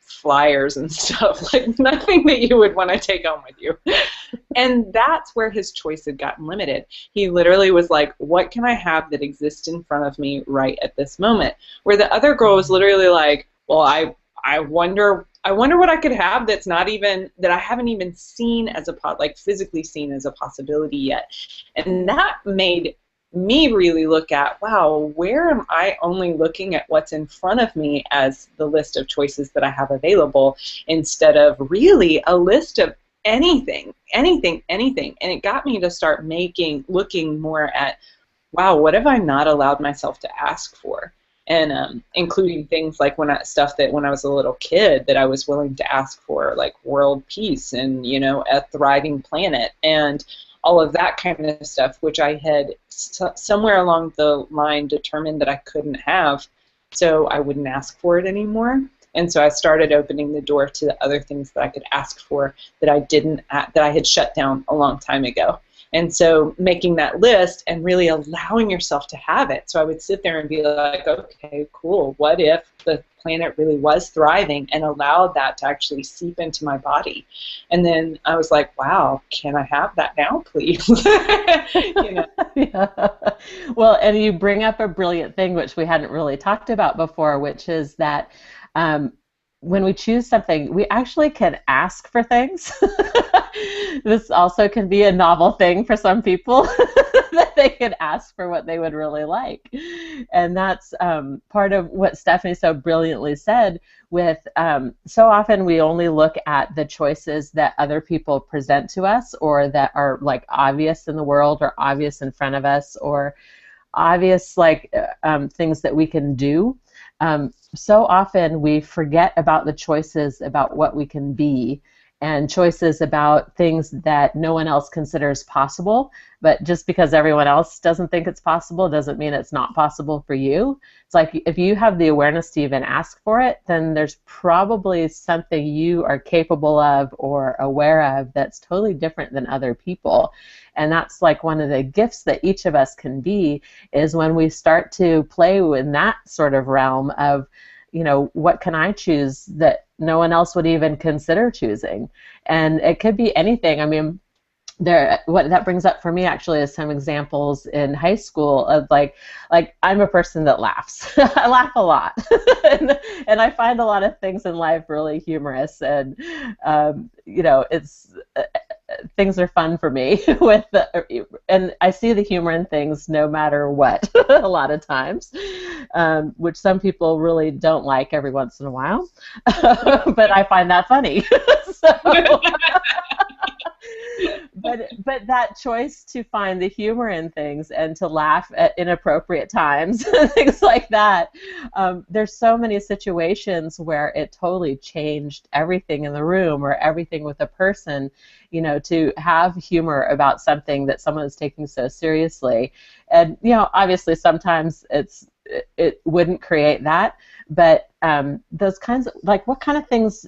flyers and stuff, like nothing that you would want to take home with you. And that's where his choice had gotten limited. He literally was like, what can I have that exists in front of me right at this moment? Where the other girl was literally like, well, I wonder what I could have that's not even, that I haven't even seen as like physically seen as a possibility yet. And that made me really look at, wow, where am I only looking at what's in front of me as the list of choices that I have available, instead of really a list of anything. And it got me to start looking more at, wow, what have I not allowed myself to ask for? And including things like stuff that when I was a little kid that I was willing to ask for, like world peace and, a thriving planet and all of that kind of stuff, which I had somewhere along the line determined that I couldn't have, so I wouldn't ask for it anymore. And so I started opening the door to the other things that I could ask for that I had shut down a long time ago. And so making that list and really allowing yourself to have it. So I would sit there and be like, okay, cool, what if the planet really was thriving, and allowed that to actually seep into my body? And then I was like, wow, can I have that now, please? Yeah. Well, and you bring up a brilliant thing, which we hadn't really talked about before, which is that when we choose something, we actually can ask for things. This also can be a novel thing for some people, that they can ask for what they would really like. And that's part of what Stephanie so brilliantly said with, so often we only look at the choices that other people present to us, or that are like obvious in the world, or obvious in front of us, or obvious like things that we can do. So often we forget about the choices about what we can be, and choices about things that no one else considers possible. But just because everyone else doesn't think it's possible doesn't mean it's not possible for you. It's like, if you have the awareness to even ask for it, then there's probably something you are capable of or aware of that's totally different than other people. And that's like one of the gifts that each of us can be, is when we start to play in that sort of realm of, what can I choose that no one else would even consider choosing? And it could be anything. I mean, what that brings up for me actually is some examples in high school of like I'm a person that laughs. I laugh a lot, and I find a lot of things in life really humorous, and it's things are fun for me and I see the humor in things no matter what a lot of times, which some people really don't like every once in a while, but I find that funny. So. But that choice to find the humor in things and to laugh at inappropriate times, things like that, there's so many situations where it totally changed everything in the room or everything with a person, to have humor about something that someone is taking so seriously. And, obviously sometimes it wouldn't create that, but those kinds of, like, what kind of things,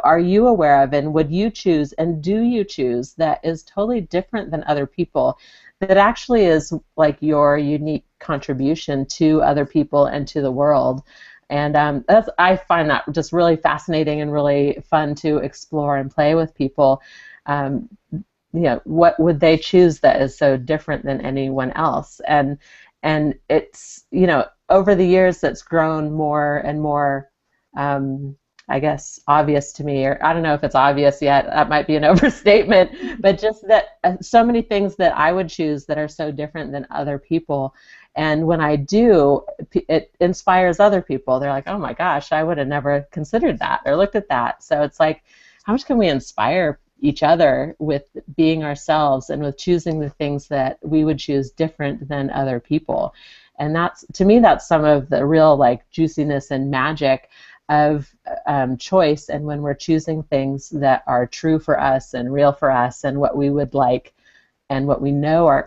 are you aware of, and would you choose, and do you choose, that is totally different than other people, that actually is like your unique contribution to other people and to the world? And I find that just really fascinating and really fun to explore and play with people. What would they choose that is so different than anyone else? And it's, over the years that's grown more and more, I guess, obvious to me, or I don't know if it's obvious yet, that might be an overstatement, but just that so many things that I would choose that are so different than other people. And when I do, it inspires other people. They're like, oh my gosh, I would have never considered that or looked at that. So it's like, how much can we inspire each other with being ourselves and with choosing the things that we would choose different than other people? And that's, to me, that's some of the real juiciness and magic of choice, and when we're choosing things that are true for us and real for us and what we would like and what we know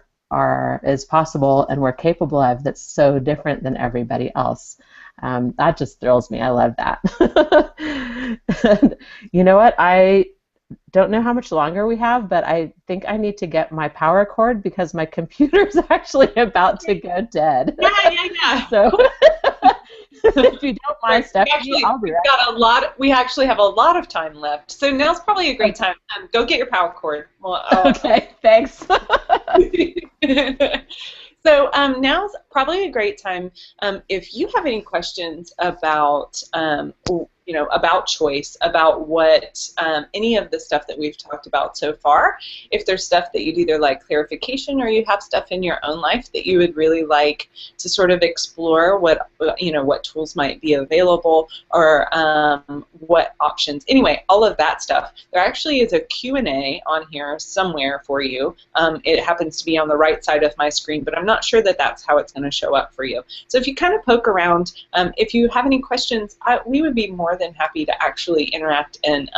is possible and we're capable of, that's so different than everybody else. That just thrills me. I love that. And you know what? I don't know how much longer we have, but I think I need to get my power cord because my computer's actually about to go dead. Yeah. So if you don't mind, Stephanie, I'll be right. We actually have a lot of time left, so now's probably a great time. Go get your power cord. Well, okay, thanks. So now's probably a great time if you have any questions about about choice, about what any of the stuff that we've talked about so far. If there's stuff that you'd either like clarification, or you have stuff in your own life that you would really like to sort of explore, what tools might be available, or what options. Anyway, all of that stuff. There actually is a Q&A on here somewhere for you. It happens to be on the right side of my screen, but I'm not sure that that's how it's going to show up for you. So if you kind of poke around, if you have any questions, we would be more than happy to actually interact and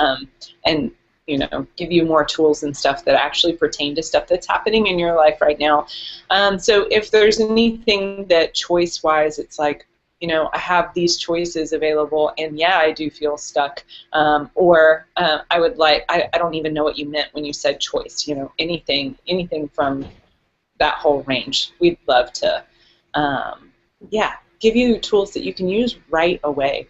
give you more tools and stuff that actually pertain to stuff that's happening in your life right now. So if there's anything that choice-wise, it's like, I have these choices available, and yeah, I do feel stuck, or I would like, I don't even know what you meant when you said choice, anything from that whole range. We'd love to, give you tools that you can use right away.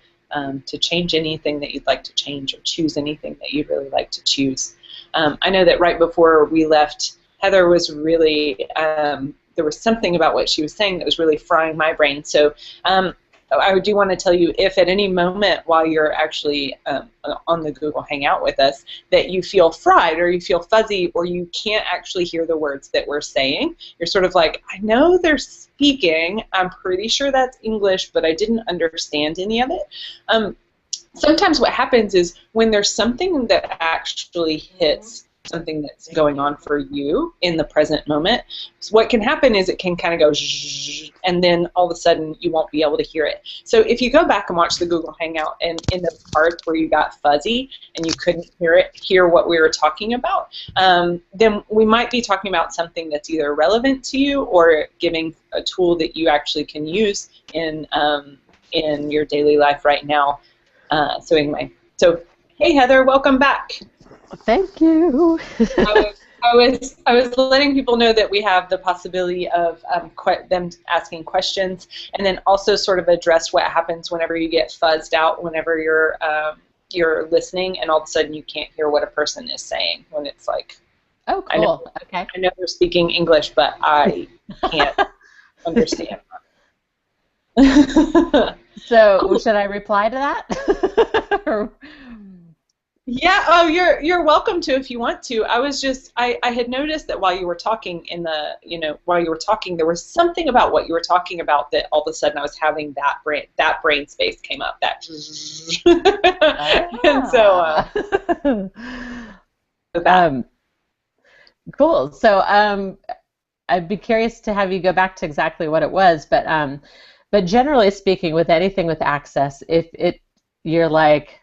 To change anything that you'd like to change, or choose anything that you'd really like to choose. I know that right before we left, Heather was really, there was something about what she was saying that was really frying my brain. So I do want to tell you, if at any moment while you're actually on the Google Hangout with us, that you feel fried or you feel fuzzy or you can't actually hear the words that we're saying, you're sort of like, I know they're speaking, I'm pretty sure that's English, but I didn't understand any of it. Sometimes what happens is when there's something that actually hits something that's going on for you in the present moment, so what can happen is it can kind of go zzzz, and then all of a sudden you won't be able to hear it. So if you go back and watch the Google Hangout, and in the parts where you got fuzzy and you couldn't hear what we were talking about, then we might be talking about something that's either relevant to you or giving a tool that you actually can use in your daily life right now. So anyway, hey Heather, welcome back. Thank you. I was letting people know that we have the possibility of them asking questions, and then also sort of address what happens whenever you get fuzzed out, whenever you're listening, and all of a sudden you can't hear what a person is saying when it's like Oh, I know, cool. Okay. I know they're speaking English, but I can't understand. So Cool. should I reply to that? Yeah, oh, you're welcome to if you want to. I had noticed that while you were talking while you were talking, there was something about what you were talking about that all of a sudden I was having that brain space came up, that and so Ah. that. Cool. So I'd be curious to have you go back to exactly what it was, but generally speaking, with anything with access, if you're like,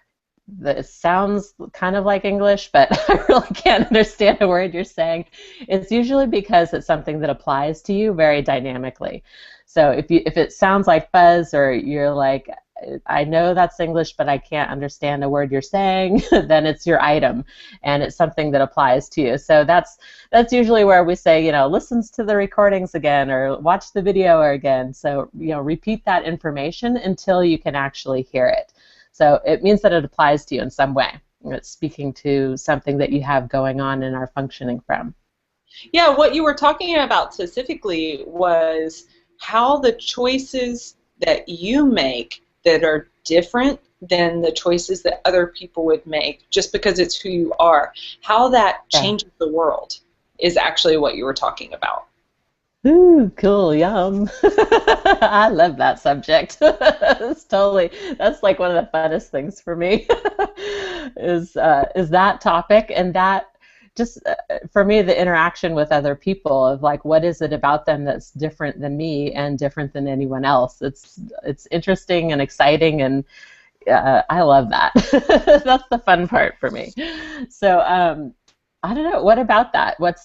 this sounds kind of like English, but I really can't understand a word you're saying, it's usually because it's something that applies to you very dynamically. So if it sounds like fuzz, or you're like, I know that's English, but I can't understand a word you're saying, then it's your item, and it's something that applies to you. So that's usually where we say, listens to the recordings again, or watch the video again. So, repeat that information until you can actually hear it. So it means that it applies to you in some way. It's speaking to something that you have going on and are functioning from. Yeah, what you were talking about specifically was how the choices that you make that are different than the choices that other people would make just because it's who you are, how that Yeah. changes the world is actually what you were talking about. Ooh, cool, yum. I love that subject. That's like one of the funnest things for me is that topic, and that just for me, the interaction with other people of like, what is it about them that's different than me and different than anyone else? It's interesting and exciting, and I love that. That's the fun part for me. So I don't know. What about that? What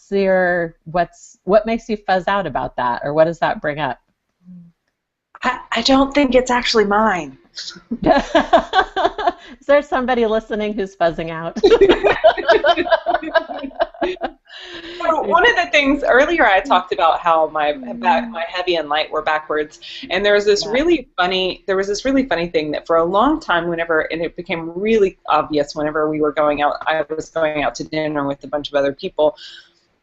makes you fuzz out about that, or what does that bring up? I don't think it's actually mine. Is there somebody listening who's fuzzing out? So one of the things earlier I talked about how my heavy and light were backwards, and there was this Yeah. really funny thing that for a long time, and it became really obvious whenever I was going out to dinner with a bunch of other people.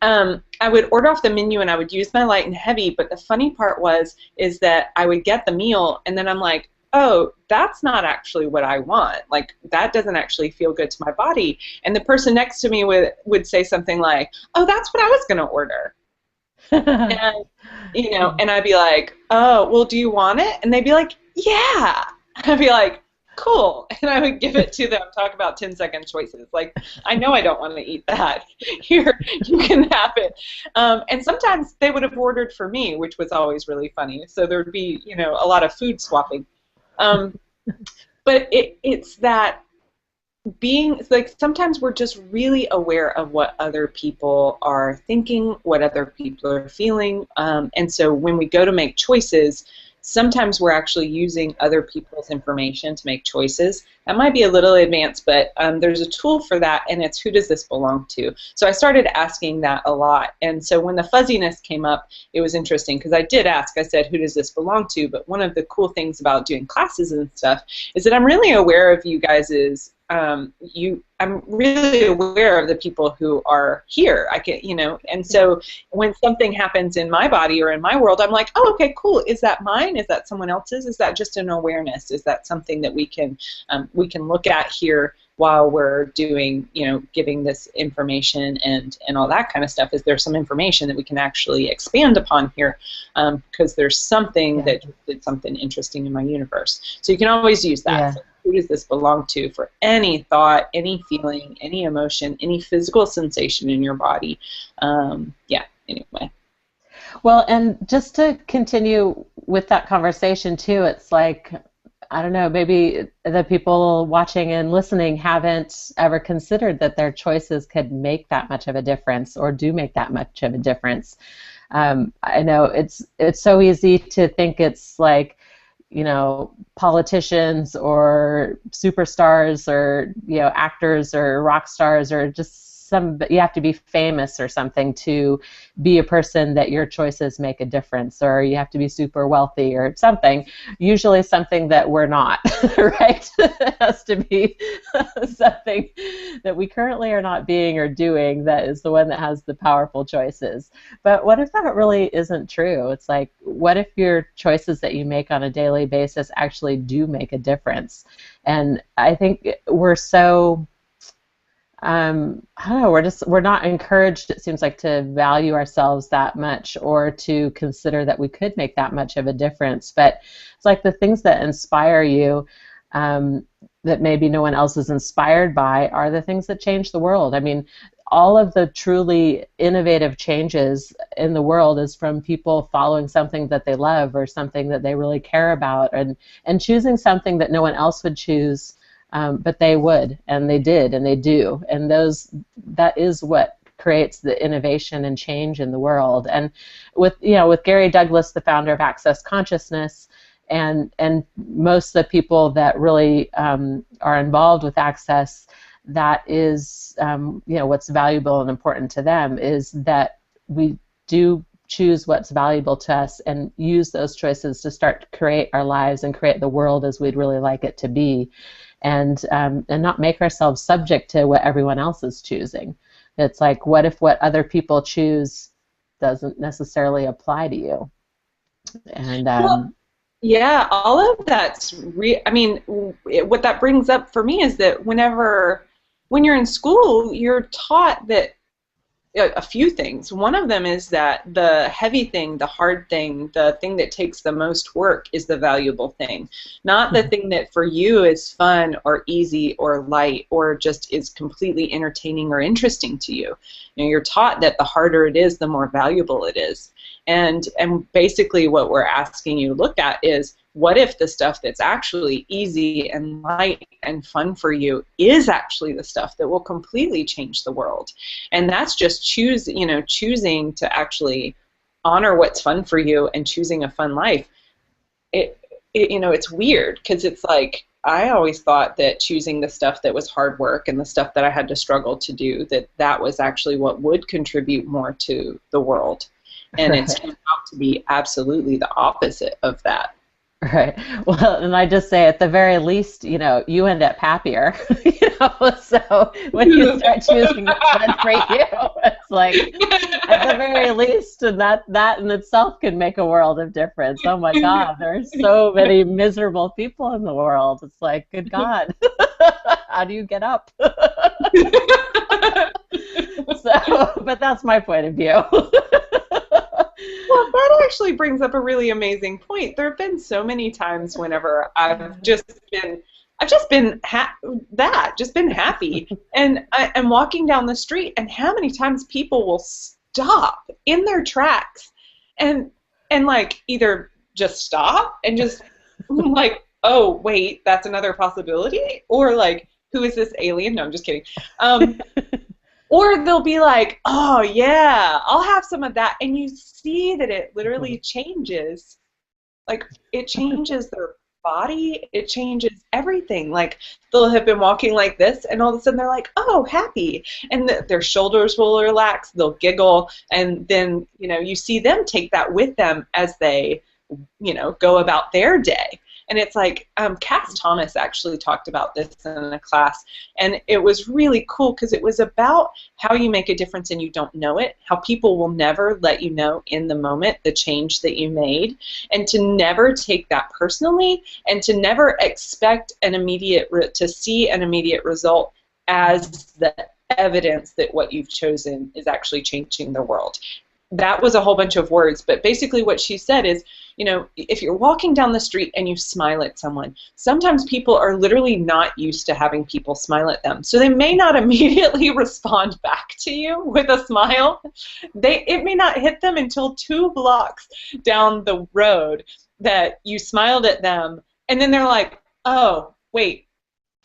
I would order off the menu and I would use my light and heavy, but the funny part is that I would get the meal and then I'm like, oh, that's not actually what I want. Like, that doesn't actually feel good to my body. And the person next to me would say something like, oh, that's what I was going to order. And, and I'd be like, oh, well, do you want it? And they'd be like, yeah. I'd be like, cool. And I would give it to them, talk about 10-second choices. Like, I know I don't want to eat that. Here, you can have it. And sometimes they would have ordered for me, which was always really funny. So there would be, a lot of food swapping. But it's that being, like, sometimes we're just really aware of what other people are thinking, what other people are feeling. And so when we go to make choices, sometimes we're actually using other people's information to make choices. That might be a little advanced, but there's a tool for that, and it's who does this belong to? So I started asking that a lot. And so when the fuzziness came up, it was interesting because I did ask, I said, who does this belong to? But one of the cool things about doing classes and stuff is that I'm really aware of you guys' I'm really aware of the people who are here. And so when something happens in my body or in my world, I'm like, oh, okay, cool. Is that mine? Is that someone else's? Is that just an awareness? Is that something that we can look at here while we're doing, giving this information and all that kind of stuff? Is there some information that we can actually expand upon here? Because there's something that did something interesting in my universe. So you can always use that. Yeah. So who does this belong to for any thought, any feeling, any emotion, any physical sensation in your body? Anyway. Well, and just to continue with that conversation too, it's like, I don't know, maybe the people watching and listening haven't ever considered that their choices could make that much of a difference or do make that much of a difference. I know it's so easy to think it's like, politicians or superstars or, actors or rock stars or just you have to be famous or something to be a person that your choices make a difference, or you have to be super wealthy or something, usually something that we're not, right? It has to be something that we currently are not being or doing that is the one that has the powerful choices. But what if that really isn't true? It's like, what if your choices that you make on a daily basis actually do make a difference? And I think we're so I don't know, we're not encouraged, it seems like, to value ourselves that much or to consider that we could make that much of a difference. But it's like the things that inspire you that maybe no one else is inspired by are the things that change the world. I mean, all of the truly innovative changes in the world is from people following something that they love or something that they really care about, and choosing something that no one else would choose. But they would, and they did, and they do, and that is what creates the innovation and change in the world. And with Gary Douglas, the founder of Access Consciousness, and most of the people that really are involved with Access, that is what's valuable and important to them is that we do choose what's valuable to us and use those choices to start to create our lives and create the world as we'd really like it to be. And not make ourselves subject to what everyone else is choosing. It's like, what if what other people choose doesn't necessarily apply to you? And yeah, all of that's I mean, what that brings up for me is that when you're in school, you're taught that a few things. One of them is that the heavy thing, the hard thing, the thing that takes the most work is the valuable thing, not the thing that for you is fun or easy or light or just is completely entertaining or interesting to you. You're taught that the harder it is, the more valuable it is. And basically what we're asking you to look at is, what if the stuff that's actually easy and light and fun for you is actually the stuff that will completely change the world? And that's just choosing to actually honor what's fun for you and choosing a fun life. It's weird because it's like, I always thought that choosing the stuff that was hard work and the stuff that I had to struggle to do, that was actually what would contribute more to the world. And it's turned out to be absolutely the opposite of that. Right. Well, and I just say, at the very least, you end up happier. So when you start choosing what's fun for you, it's like, at the very least, and that in itself can make a world of difference. Oh my God, there's so many miserable people in the world. It's like, good God, how do you get up? But that's my point of view. Well, that actually brings up a really amazing point. There have been so many times whenever I've just been happy, and I'm walking down the street, and how many times people will stop in their tracks, and like either just stop and just like, oh wait, that's another possibility, or like, who is this alien? No, I'm just kidding. Or they'll be like, oh yeah, I'll have some of that, and you see that it literally changes, like it changes their body, it changes everything. Like they'll have been walking like this, and all of a sudden they're like, oh, happy, and their shoulders will relax, they'll giggle, and then you see them take that with them as they go about their day. And it's like, Cass Thomas actually talked about this in a class, and it was really cool because it was about how you make a difference and you don't know it, how people will never let you know in the moment the change that you made, and to never take that personally, and to never expect to see an immediate result as the evidence that what you've chosen is actually changing the world. That was a whole bunch of words, but basically what she said is, if you're walking down the street and you smile at someone, sometimes people are literally not used to having people smile at them. So they may not immediately respond back to you with a smile. It may not hit them until 2 blocks down the road that you smiled at them, and then they're like, oh, wait,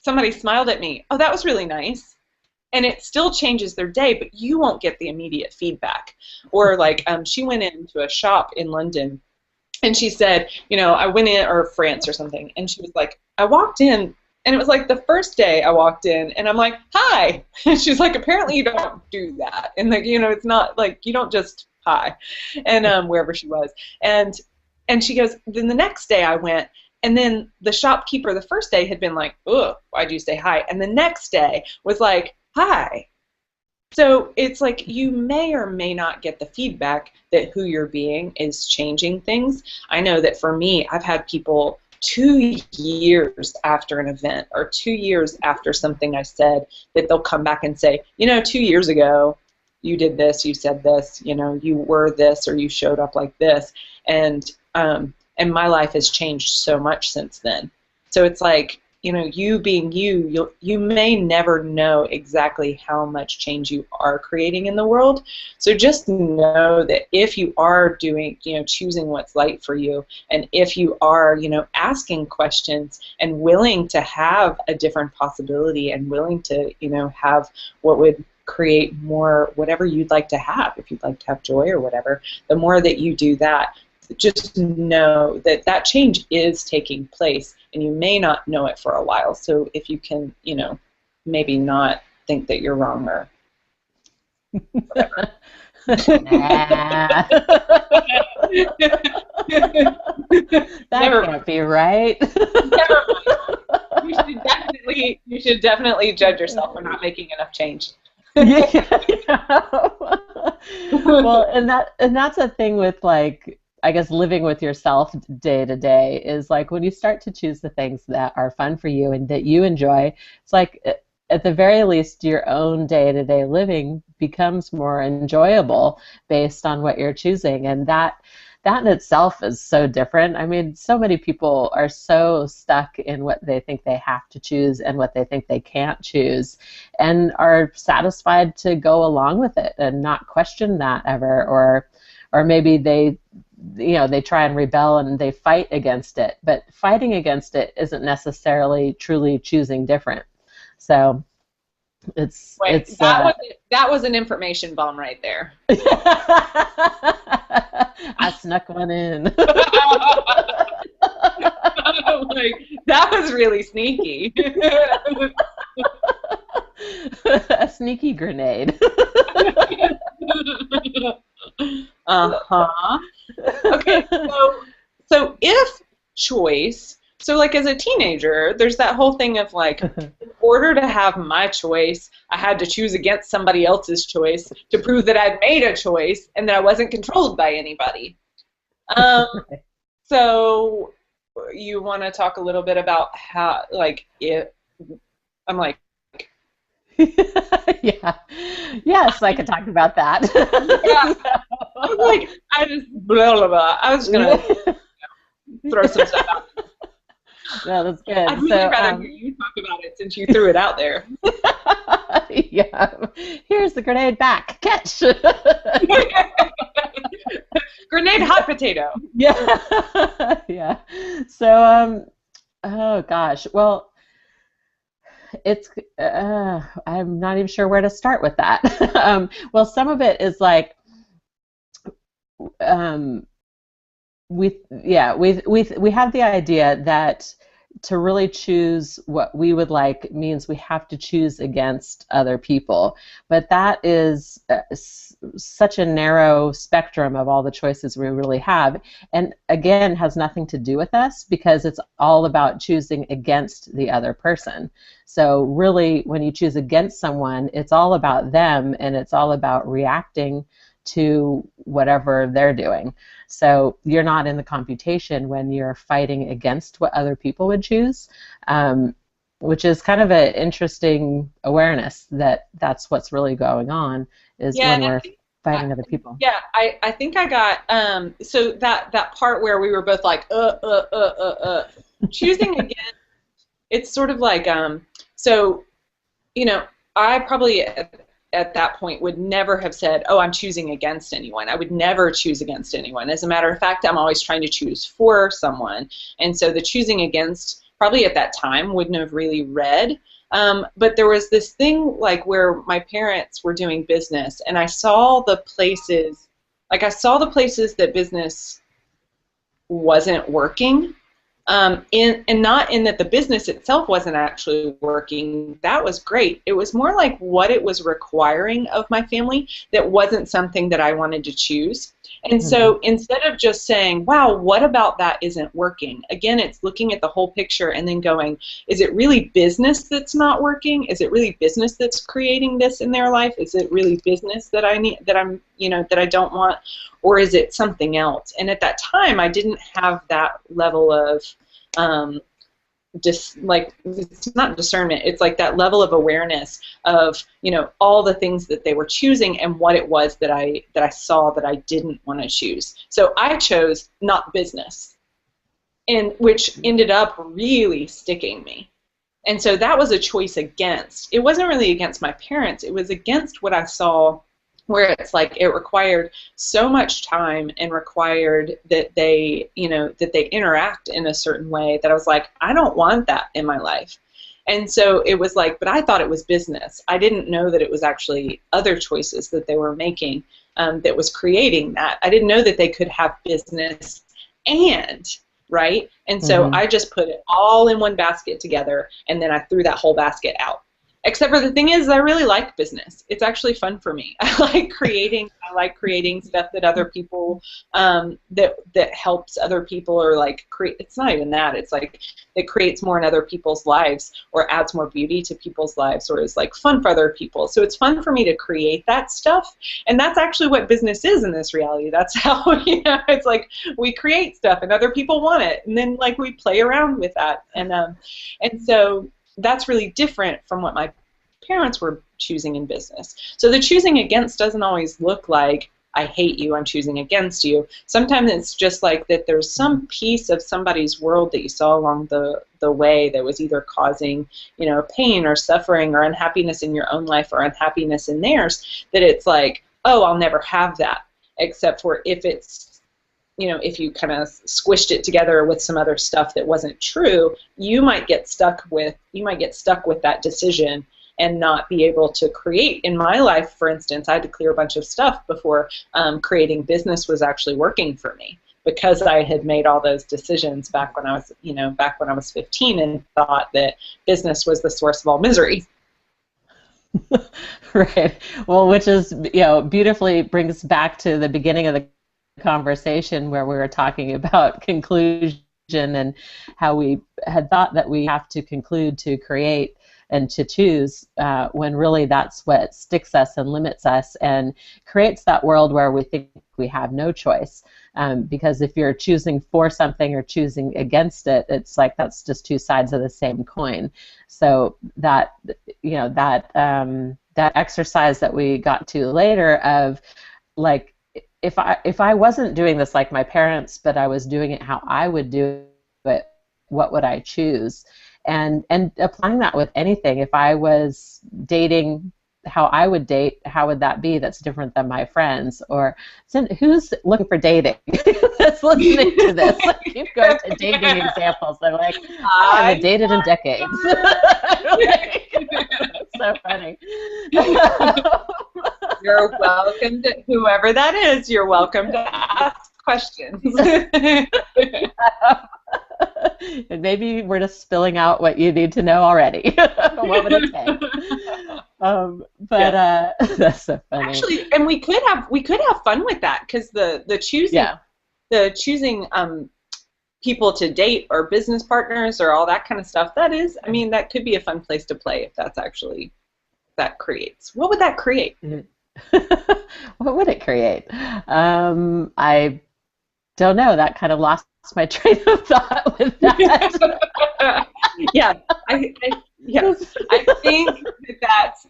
somebody smiled at me. Oh, that was really nice. And it still changes their day, but you won't get the immediate feedback. Or like, she went into a shop in London, and she said, I went in, or France or something, and she was like, I walked in, And it was like the first day I walked in, and I'm like, hi. And she's like, apparently you don't do that. And like, you know, it's not like you don't just hi. And wherever she was. And she goes, then the next day I went, and then the shopkeeper the first day had been like, ugh, why'd you say hi? And the next day was like, hi. So it's like you may or may not get the feedback that who you're being is changing things. I know that for me, I've had people 2 years after an event or 2 years after something I said that they'll come back and say, you know, 2 years ago you did this, you said this, you know, you were this or you showed up like this. And my life has changed so much since then. So it's like, you know, you being you may never know exactly how much change you are creating in the world. So just know that if you are doing, you know, choosing what's right for you, and if you are, you know, asking questions and willing to have a different possibility and willing to, you know, have what would create more, whatever you'd like to have, if you'd like to have joy or whatever, the more that you do that, just know that that change is taking place, and you may not know it for a while. So if you can, you know, maybe not think that you're wrong or whatever. Nah. That Never can't be right. Never mind. You should definitely judge yourself for not making enough change. Yeah. Well, and that's a thing with, like, I guess living with yourself day to day is like when you start to choose the things that are fun for you and that you enjoy, it's like at the very least your own day-to-day living becomes more enjoyable based on what you're choosing, and that in itself is so different. I mean, so many people are so stuck in what they think they have to choose and what they think they can't choose, and are satisfied to go along with it and not question that ever, or maybe they try and rebel and they fight against it, but fighting against it isn't necessarily truly choosing different. So that was an information bomb right there. I snuck one in. Like, that was really sneaky. A sneaky grenade. Uh-huh. Okay, so if choice, so like as a teenager, there's that whole thing of like, in order to have my choice, I had to choose against somebody else's choice to prove that I'd made a choice and that I wasn't controlled by anybody. So you want to talk a little bit about how, like, if I'm like, yeah. Yes, I could talk about that. Yeah. I was like, I just blah blah blah. I was gonna throw some stuff out. No, that's good. I'd really rather hear you talk about it since you threw it out there. Yeah. Here's the grenade back. Catch. Grenade hot potato. Yeah. Yeah. So, oh gosh. Well, it's I'm not even sure where to start with that. Well, some of it is like we have the idea that to really choose what we would like means we have to choose against other people, but that is such a narrow spectrum of all the choices we really have, and again has nothing to do with us because it's all about choosing against the other person. So really, when you choose against someone, it's all about them, and it's all about reacting to whatever they're doing. So you're not in the computation when you're fighting against what other people would choose, which is kind of an interesting awareness that that's what's really going on, is when we're fighting other people. Yeah, I think I got, so that part where we were both like, choosing against, it's sort of like, so, you know, I probably at that point would never have said, oh, I'm choosing against anyone. I would never choose against anyone. As a matter of fact, I'm always trying to choose for someone. And so the choosing against probably at that time wouldn't have really read. But there was this thing like where my parents were doing business, and I saw the places that business wasn't working. and not in that the business itself wasn't actually working. That was great. It was more like what it was requiring of my family that wasn't something that I wanted to choose. And so instead of just saying, wow, what about that isn't working? Again, it's looking at the whole picture and then going, is it really business that's not working? Is it really business that's creating this in their life? Is it really business that I need, that I'm, that I don't want? Or is it something else? And at that time, I didn't have that level of just like, it's not discernment, it's like that level of awareness of all the things that they were choosing and what it was that I saw that I didn't want to choose. So I chose not business, and which ended up really sticking me. And so that was a choice against. It wasn't really against my parents, it was against what I saw, where it's like it required so much time and required that they, that they interact in a certain way that I was like, I don't want that in my life. And so it was like, but I thought it was business. I didn't know that it was actually other choices that they were making that was creating that. I didn't know that they could have business right? And so I just put it all in one basket together, and then I threw that whole basket out. Except for the thing is, I really like business. It's actually fun for me. I like creating stuff that other people, that helps other people, or like create. It's not even that. It's like it creates more in other people's lives, or adds more beauty to people's lives, or is like fun for other people. So it's fun for me to create that stuff, and that's actually what business is in this reality. That's how it's like we create stuff, and other people want it, and then like we play around with that, and so. That's really different from what my parents were choosing in business. So the choosing against doesn't always look like, I hate you, I'm choosing against you. Sometimes it's just like that there's some piece of somebody's world that you saw along the way that was either causing, pain or suffering or unhappiness in your own life or unhappiness in theirs, that it's like, oh, I'll never have that, except for if it's, if you kind of squished it together with some other stuff that wasn't true, you might get stuck with that decision and not be able to create. In my life, for instance, I had to clear a bunch of stuff before creating business was actually working for me, because I had made all those decisions back when I was 15 and thought that business was the source of all misery. Right. Well, which is, beautifully brings back to the beginning of the conversation where we were talking about conclusion and how we had thought that we have to conclude to create and to choose, when really that's what sticks us and limits us and creates that world where we think we have no choice. Because if you're choosing for something or choosing against it, it's like that's just two sides of the same coin. So that that exercise that we got to later of like, if I wasn't doing this like my parents, but I was doing it how I would do it, what would I choose? And applying that with anything. If I was dating how I would date, how would that be? That's different than my friends. Or who's looking for dating? That's listening to this. I keep going to dating examples. They're like, I haven't dated in decades. That's so funny. You're welcome to, whoever that is, you're welcome to ask questions. And maybe we're just spilling out what you need to know already. What would it take? That's so funny. Actually, and we could have fun with that, because the choosing people to date or business partners or all that kind of stuff, that could be a fun place to play if that's actually that creates. What would that create? What would it create? I don't know. That kind of lost my train of thought with that. I think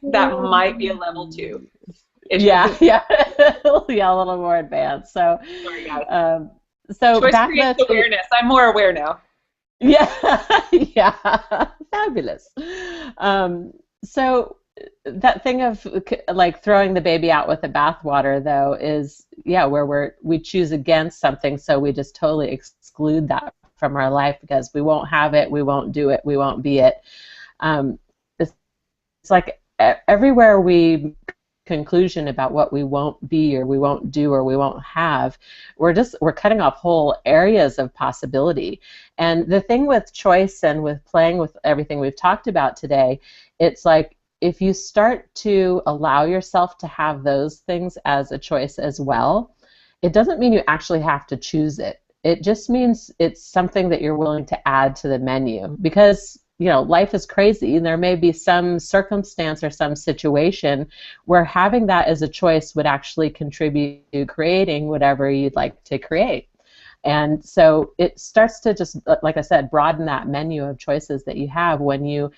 that might be a level 2. Yeah, a little more advanced. So, sorry, guys. So choice back creates awareness. I'm more aware now. Yeah, fabulous. So that thing of like throwing the baby out with the bathwater, though, is where we choose against something, so we just totally exclude that from our life because we won't have it, we won't do it, we won't be it. It's like everywhere we conclusion about what we won't be or we won't do or we won't have, we're cutting off whole areas of possibility. And the thing with choice and with playing with everything we've talked about today, it's like if you start to allow yourself to have those things as a choice as well, it doesn't mean you actually have to choose it. It just means it's something that you're willing to add to the menu, because life is crazy, and there may be some circumstance or some situation where having that as a choice would actually contribute to creating whatever you'd like to create. And so it starts to just, like I said, broaden that menu of choices that you have when you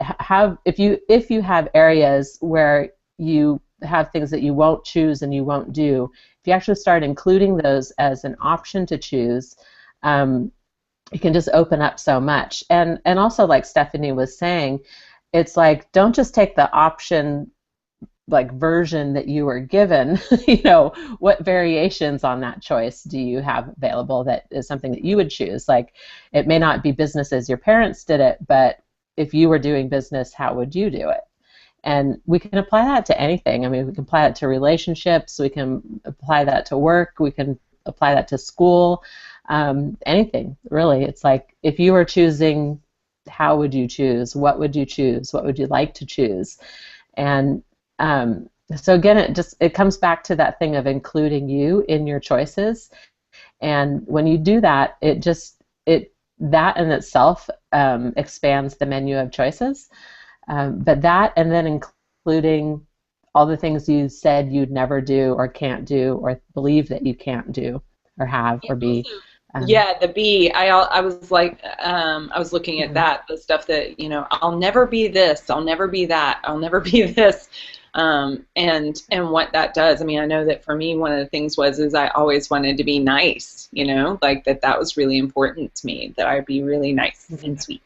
have, if you have areas where you have things that you won't choose and you won't do, if you actually start including those as an option to choose, you can just open up so much. And also, like Stephanie was saying, it's like, don't just take the option like version that you were given. What variations on that choice do you have available that is something that you would choose? Like, it may not be business as your parents did it, but if you were doing business, how would you do it? And we can apply that to anything. I mean, we can apply it to relationships, we can apply that to work, we can apply that to school, anything, really. It's like, if you were choosing, how would you choose? What would you choose? What would you like to choose? And so again, it comes back to that thing of including you in your choices. And when you do that, that in itself expands the menu of choices. But that, and then including all the things you said you'd never do or can't do or believe that you can't do or have or be. Yeah, the be. I was like, I was looking at that, the stuff that, I'll never be this, I'll never be that, I'll never be this, and what that does. I mean, I know that for me, one of the things is I always wanted to be nice, like that was really important to me, that I'd be really nice and sweet,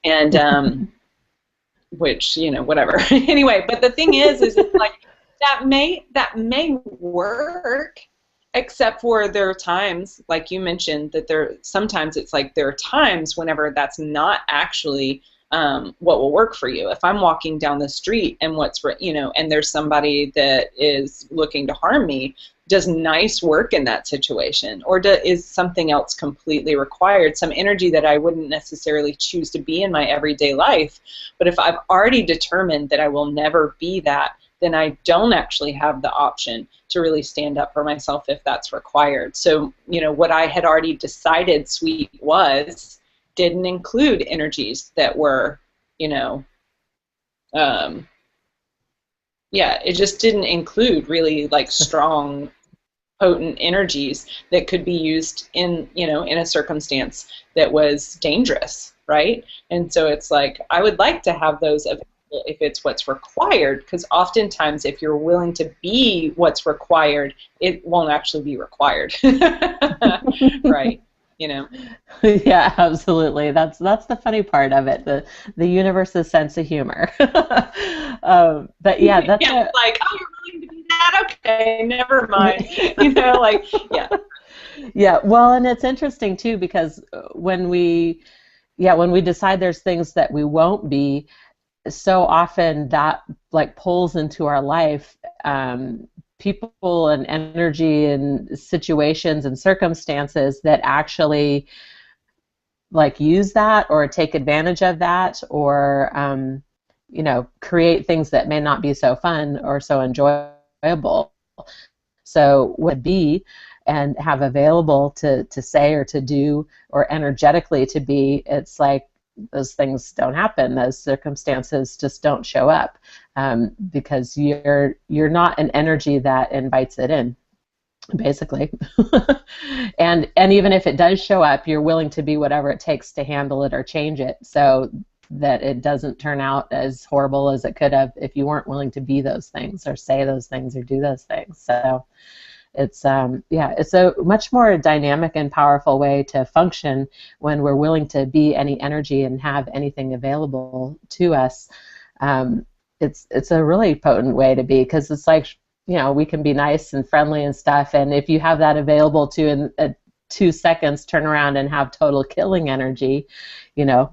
and which, whatever. Anyway, but the thing is it's like that may work. Except for there are times, like you mentioned, that sometimes it's like there are times whenever that's not actually what will work for you. If I'm walking down the street and and there's somebody that is looking to harm me, does nice work in that situation, or is something else completely required? Some energy that I wouldn't necessarily choose to be in my everyday life, but if I've already determined that I will never be that, then I don't actually have the option to really stand up for myself if that's required. So, what I had already decided sweet didn't include energies that were, it just didn't include really like strong, potent energies that could be used in, in a circumstance that was dangerous, right? And so it's like, I would like to have those available if it's what's required, because oftentimes if you're willing to be what's required, it won't actually be required. Right? Yeah, absolutely. That's the funny part of it, the universe's sense of humor. But yeah, that's like, oh, you're willing to be that? Okay, never mind. Yeah. Yeah, well, and it's interesting too, because when we decide there's things that we won't be, so often that like pulls into our life people and energy and situations and circumstances that actually like use that or take advantage of that, or create things that may not be so fun or so enjoyable. So would be and have available to say or to do or energetically to be, it's like those things don't happen. Those circumstances just don't show up because you're not an energy that invites it in, basically. and even if it does show up, you're willing to be whatever it takes to handle it or change it so that it doesn't turn out as horrible as it could have if you weren't willing to be those things or say those things or do those things. So it's it's a much more dynamic and powerful way to function when we're willing to be any energy and have anything available to us. It's a really potent way to be, because it's like, we can be nice and friendly and stuff, and if you have that available to in 2 seconds turn around and have total killing energy,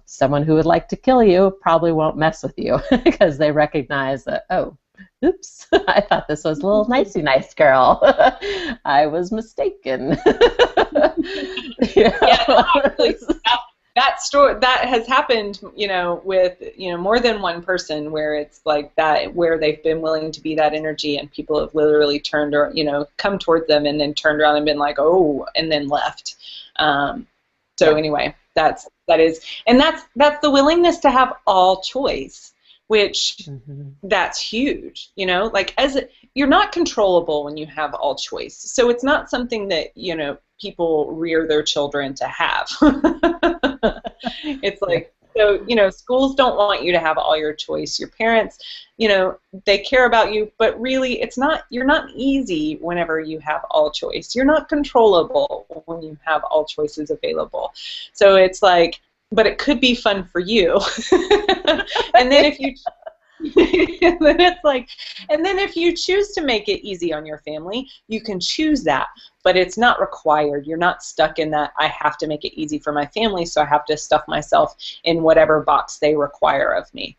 someone who would like to kill you probably won't mess with you because they recognize that, oh, oops, I thought this was a little nicey nice girl. I was mistaken. Yeah, actually, that story that has happened, with more than one person, where it's like that, where they've been willing to be that energy, and people have literally turned, or come towards them and then turned around and been like, oh, and then left. So anyway, that's the willingness to have all choice, which that's huge. Like, you're not controllable when you have all choice. So it's not something that people rear their children to have. It's like, so schools don't want you to have all your choice. Your parents, they care about you, but really you're not easy whenever you have all choice. You're not controllable when you have all choices available. So it's like, but it could be fun for you. And then if you and then if you choose to make it easy on your family, you can choose that, but it's not required. You're not stuck in that, I have to make it easy for my family, so I have to stuff myself in whatever box they require of me,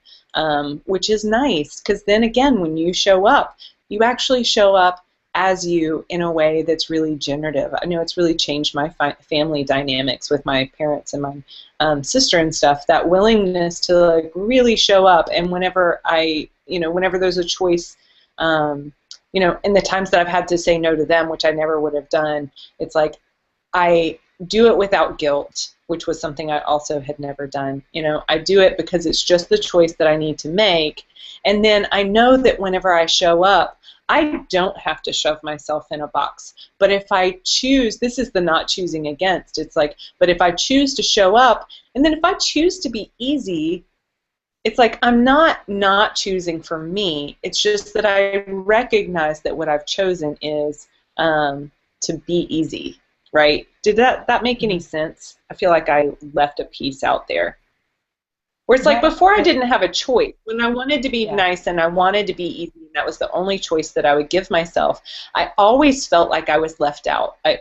which is nice, because then again, when you show up, you actually show up as you in a way that's really generative. I know it's really changed my family dynamics with my parents and my sister and stuff, that willingness to like really show up. And whenever whenever there's a choice, in the times that I've had to say no to them, which I never would have done, it's like I do it without guilt, which was something I also had never done. I do it because it's just the choice that I need to make. And then I know that whenever I show up, I don't have to shove myself in a box. But if I choose, this is the not choosing against. It's like, but if I choose to show up, and then if I choose to be easy, it's like I'm not choosing for me. It's just that I recognize that what I've chosen is to be easy, right? Did that make any sense? I feel like I left a piece out there. Where it's like, before I didn't have a choice. When I wanted to be nice and I wanted to be easy, and that was the only choice that I would give myself, I always felt like I was left out. I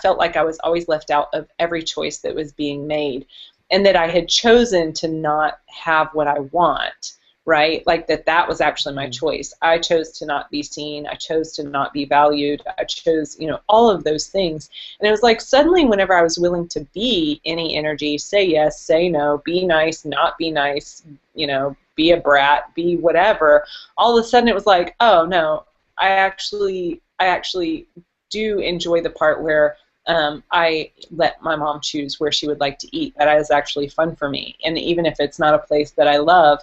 felt like I was always left out of every choice that was being made, and that I had chosen to not have what I want, right? Like that was actually my choice. I chose to not be seen. I chose to not be valued. I chose, all of those things. And it was like suddenly whenever I was willing to be any energy, say yes, say no, be nice, not be nice, be a brat, be whatever, all of a sudden it was like, oh no, I actually do enjoy the part where I let my mom choose where she would like to eat. That is actually fun for me. And even if it's not a place that I love,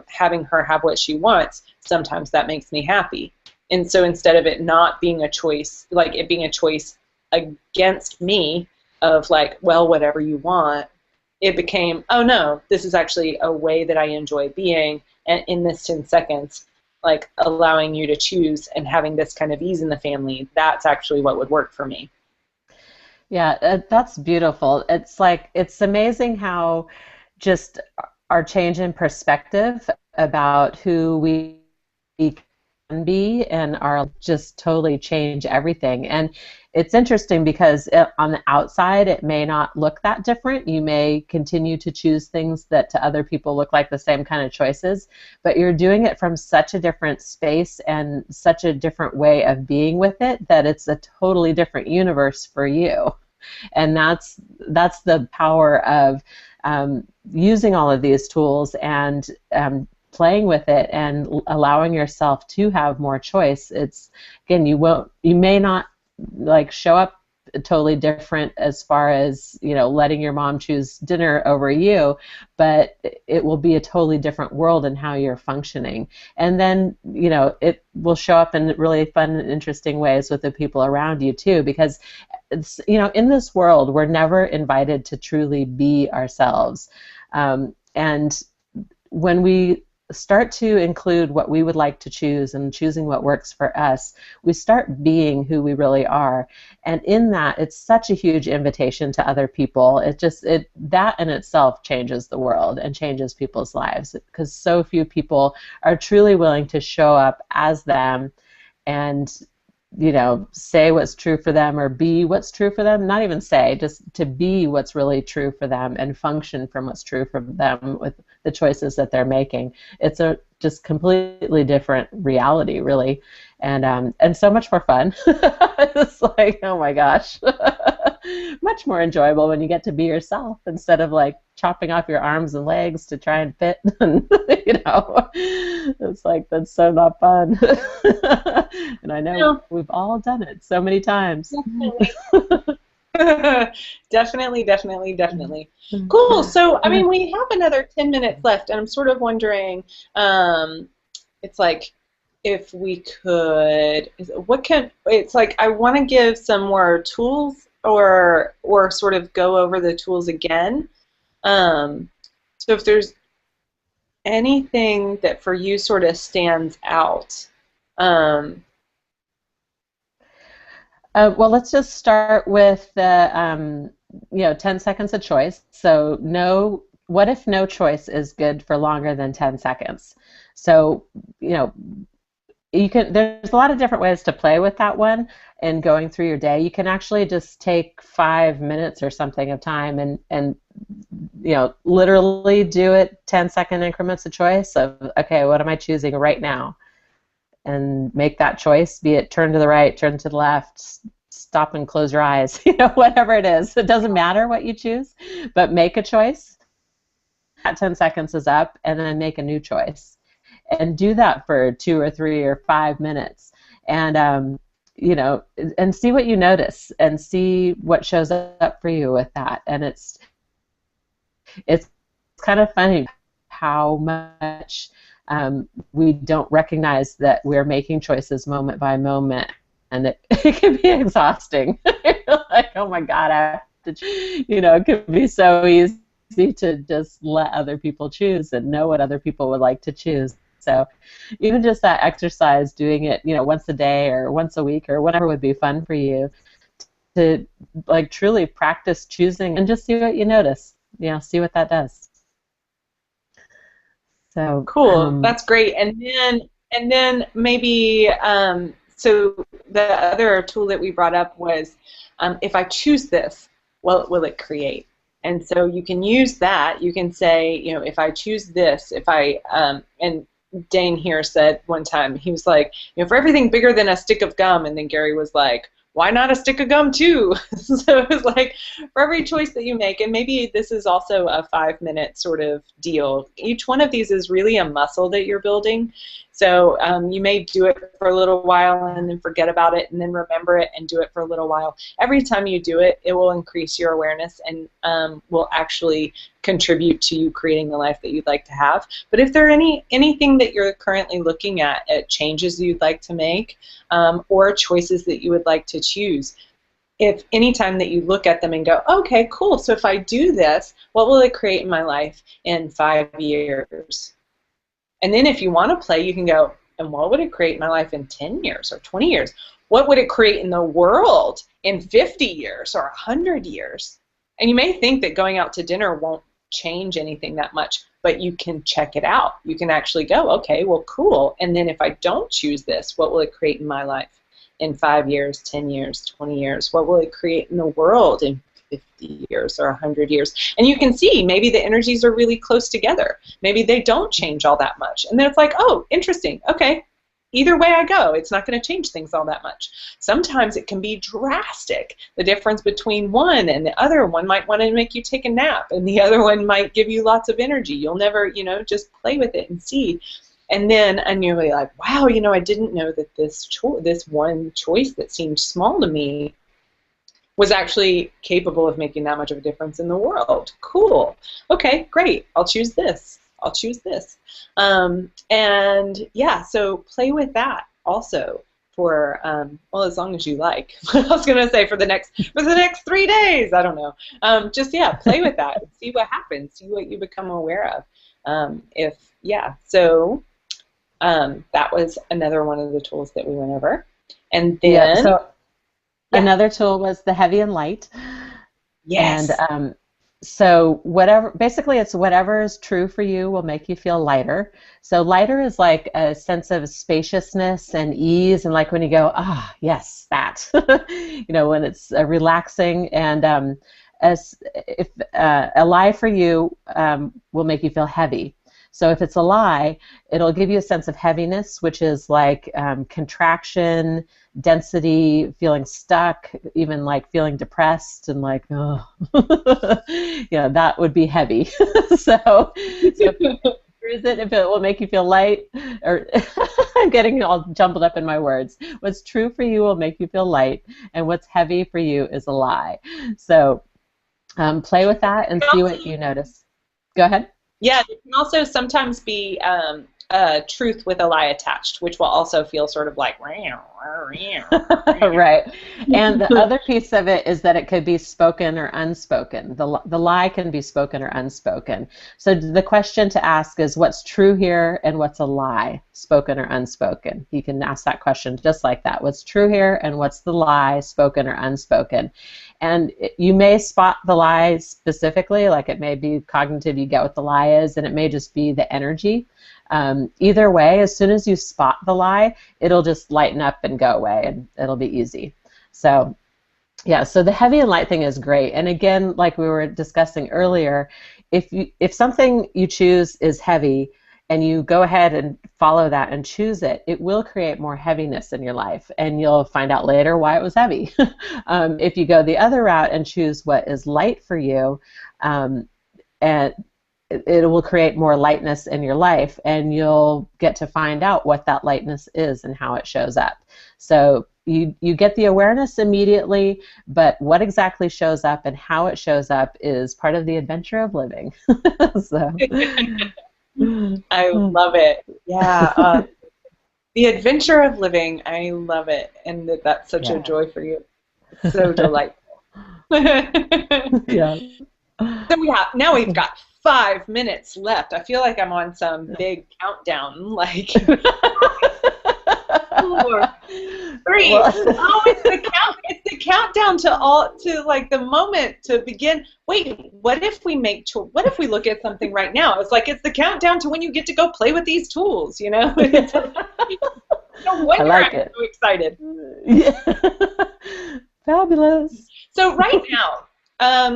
having her have what she wants, sometimes that makes me happy. And so instead of it not being a choice, like it being a choice against me of like, well, whatever you want, it became, oh no, this is actually a way that I enjoy being, and in this 10 seconds, like allowing you to choose and having this kind of ease in the family, that's actually what would work for me. Yeah, that's beautiful. It's like, it's amazing how just our change in perspective about who we can be and our just totally change everything. And it's interesting because on the outside it may not look that different. You may continue to choose things that to other people look like the same kind of choices, but you're doing it from such a different space and such a different way of being with it that it's a totally different universe for you. And that's the power of using all of these tools and playing with it and allowing yourself to have more choice. It's, again, you may not like show up totally different as far as letting your mom choose dinner over you, but it will be a totally different world in how you're functioning. And then it will show up in really fun and interesting ways with the people around you too, because it's, in this world we're never invited to truly be ourselves, and when we start to include what we would like to choose and choosing what works for us, we start being who we really are. And in that, it's such a huge invitation to other people. That in itself changes the world and changes people's lives, because so few people are truly willing to show up as them and you know, say what's true for them or be what's true for them. Not even say, just to be what's really true for them and function from what's true for them with the choices that they're making. It's a just completely different reality, really, and so much more fun. It's like, oh my gosh, much more enjoyable when you get to be yourself instead of like chopping off your arms and legs to try and fit. And, you know, it's like, that's so not fun. And I know we've all done it so many times. Definitely, definitely, definitely. Cool. So, I mean, we have another 10 minutes left, and I'm sort of wondering, it's like, if we could, it's like I want to give some more tools or sort of go over the tools again. So if there's anything that for you sort of stands out. Well, let's just start with the, 10 seconds of choice. So what if no choice is good for longer than 10 seconds? So, there's a lot of different ways to play with that one and going through your day. You can actually just take 5 minutes or something of time and literally do it 10-second increments of choice of, okay, what am I choosing right now? And make that choice, be it turn to the right, turn to the left, stop and close your eyes, whatever it is. It doesn't matter what you choose, but make a choice. That 10 seconds is up, and then make a new choice. And do that for 2 or 3 or 5 minutes. And, and see what you notice and see what shows up for you with that. And it's kind of funny how much we don't recognize that we're making choices moment by moment, and it can be exhausting. Like, oh my God, I have to, it can be so easy to just let other people choose and know what other people would like to choose. So even just that exercise, doing it, once a day or once a week or whatever would be fun for you, to like truly practice choosing and just see what you notice. See what that does. So cool. That's great. And then maybe so the other tool that we brought up was if I choose this, what will it create? And so you can use that. You can say, if I choose this, if I and Dane here said one time, he was like, for everything bigger than a stick of gum, and then Gary was like, why not a stick of gum too? So it was like, for every choice that you make, and maybe this is also a 5-minute sort of deal. Each one of these is really a muscle that you're building. So you may do it for a little while and then forget about it and then remember it and do it for a little while. Every time you do it, it will increase your awareness and will actually contribute to you creating the life that you'd like to have. But if there are anything that you're currently looking at changes you'd like to make or choices that you would like to choose, if anytime that you look at them and go, okay, cool, so if I do this, what will it create in my life in 5 years? And then if you want to play, you can go, and what would it create in my life in 10 years or 20 years? What would it create in the world in 50 years or 100 years? And you may think that going out to dinner won't change anything that much, but you can check it out. You can actually go, okay, well, cool. And then if I don't choose this, what will it create in my life in 5 years, 10 years, 20 years? What will it create in the world in 50 years or 100 years? And you can see maybe the energies are really close together. Maybe they don't change all that much. And then it's like, oh, interesting. Okay, either way I go, it's not going to change things all that much. Sometimes it can be drastic. The difference between one and the other one might want to make you take a nap, and the other one might give you lots of energy. You'll never, just play with it and see. And you're really like, wow, I didn't know that this one choice that seemed small to me was actually capable of making that much of a difference in the world. Cool. Okay, great. I'll choose this. I'll choose this. And yeah, so play with that also for well, as long as you like. I was gonna say for the next 3 days. I don't know. Just play with that and see what happens. See what you become aware of. So that was another one of the tools that we went over. And then another tool was the heavy and light. Yes. And So whatever, basically it's whatever is true for you will make you feel lighter. So lighter is like a sense of spaciousness and ease, and like when you go, ah, yes, that, when it's relaxing. And as if a lie for you will make you feel heavy. So if it's a lie, it'll give you a sense of heaviness, which is like contraction, density, feeling stuck, even like feeling depressed and like, oh, that would be heavy. so if it will make you feel light, or I'm getting all jumbled up in my words. What's true for you will make you feel light, and what's heavy for you is a lie. So play with that and see what you notice. Go ahead. Yeah, it can also sometimes be truth with a lie attached, which will also feel sort of like right. And the other piece of it is that it could be spoken or unspoken. The lie can be spoken or unspoken. So the question to ask is, what's true here and what's a lie, spoken or unspoken? You can ask that question just like that. What's true here and what's the lie, spoken or unspoken? And you may spot the lie specifically, like it may be cognitive, you get what the lie is, and it may just be the energy. Either way, as soon as you spot the lie, it'll just lighten up and go away, and it'll be easy. So, yeah, so the heavy and light thing is great. And again, like we were discussing earlier, if something you choose is heavy, and you go ahead and follow that and choose it, it will create more heaviness in your life, and you'll find out later why it was heavy. If you go the other route and choose what is light for you, and it will create more lightness in your life, and you'll get to find out what that lightness is and how it shows up. So you get the awareness immediately, but what exactly shows up and how it shows up is part of the adventure of living. So. I love it. Yeah. The adventure of living, I love it. And that's such a joy for you. It's so delightful. Yeah. So now we've got 5 minutes left. I feel like I'm on some big countdown, like 4, 3. Oh, it's the countdown to like the moment to begin. Wait, what if we look at something right now? It's like it's the countdown to when you get to go play with these tools, No wonder I'm so excited. Yeah. Fabulous. So right now,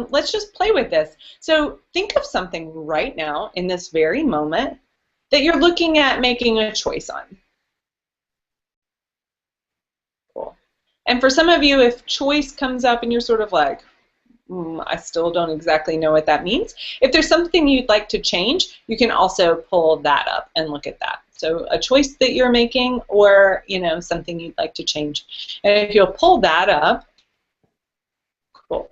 let's just play with this. So think of something right now in this very moment that you're looking at making a choice on. Cool. And for some of you, if choice comes up and you're sort of like, I still don't exactly know what that means. If there's something you'd like to change, you can also pull that up and look at that. So a choice that you're making, or something you'd like to change. And if you'll pull that up, cool.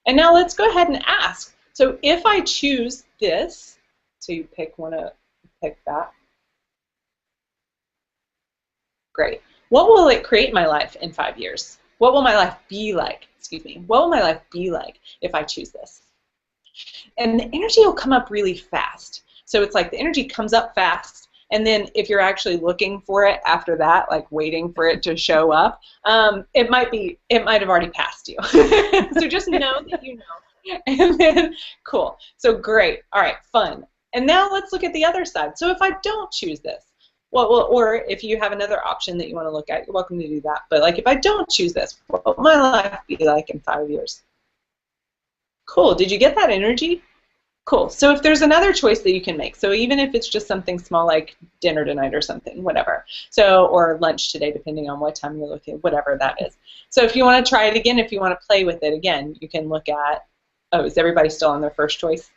And now let's go ahead and ask. So if I choose this, so you pick that. Great. What will it create in my life in 5 years? What will my life be like? Excuse me. What will my life be like if I choose this? And the energy will come up really fast. So it's like the energy comes up fast, and then if you're actually looking for it after that, like waiting for it to show up, it might have already passed you. So just know that you know. And then, cool. So great. All right, fun. And now let's look at the other side. So if I don't choose this, or if you have another option that you want to look at, you're welcome to do that. But like if I don't choose this, what will my life be like in 5 years? Cool. Did you get that energy? Cool. So if there's another choice that you can make, so even if it's just something small like dinner tonight or something, whatever, so or lunch today, depending on what time you're looking, whatever that is. So if you want to try it again, if you want to play with it again, you can look at, oh, is everybody still on their first choice?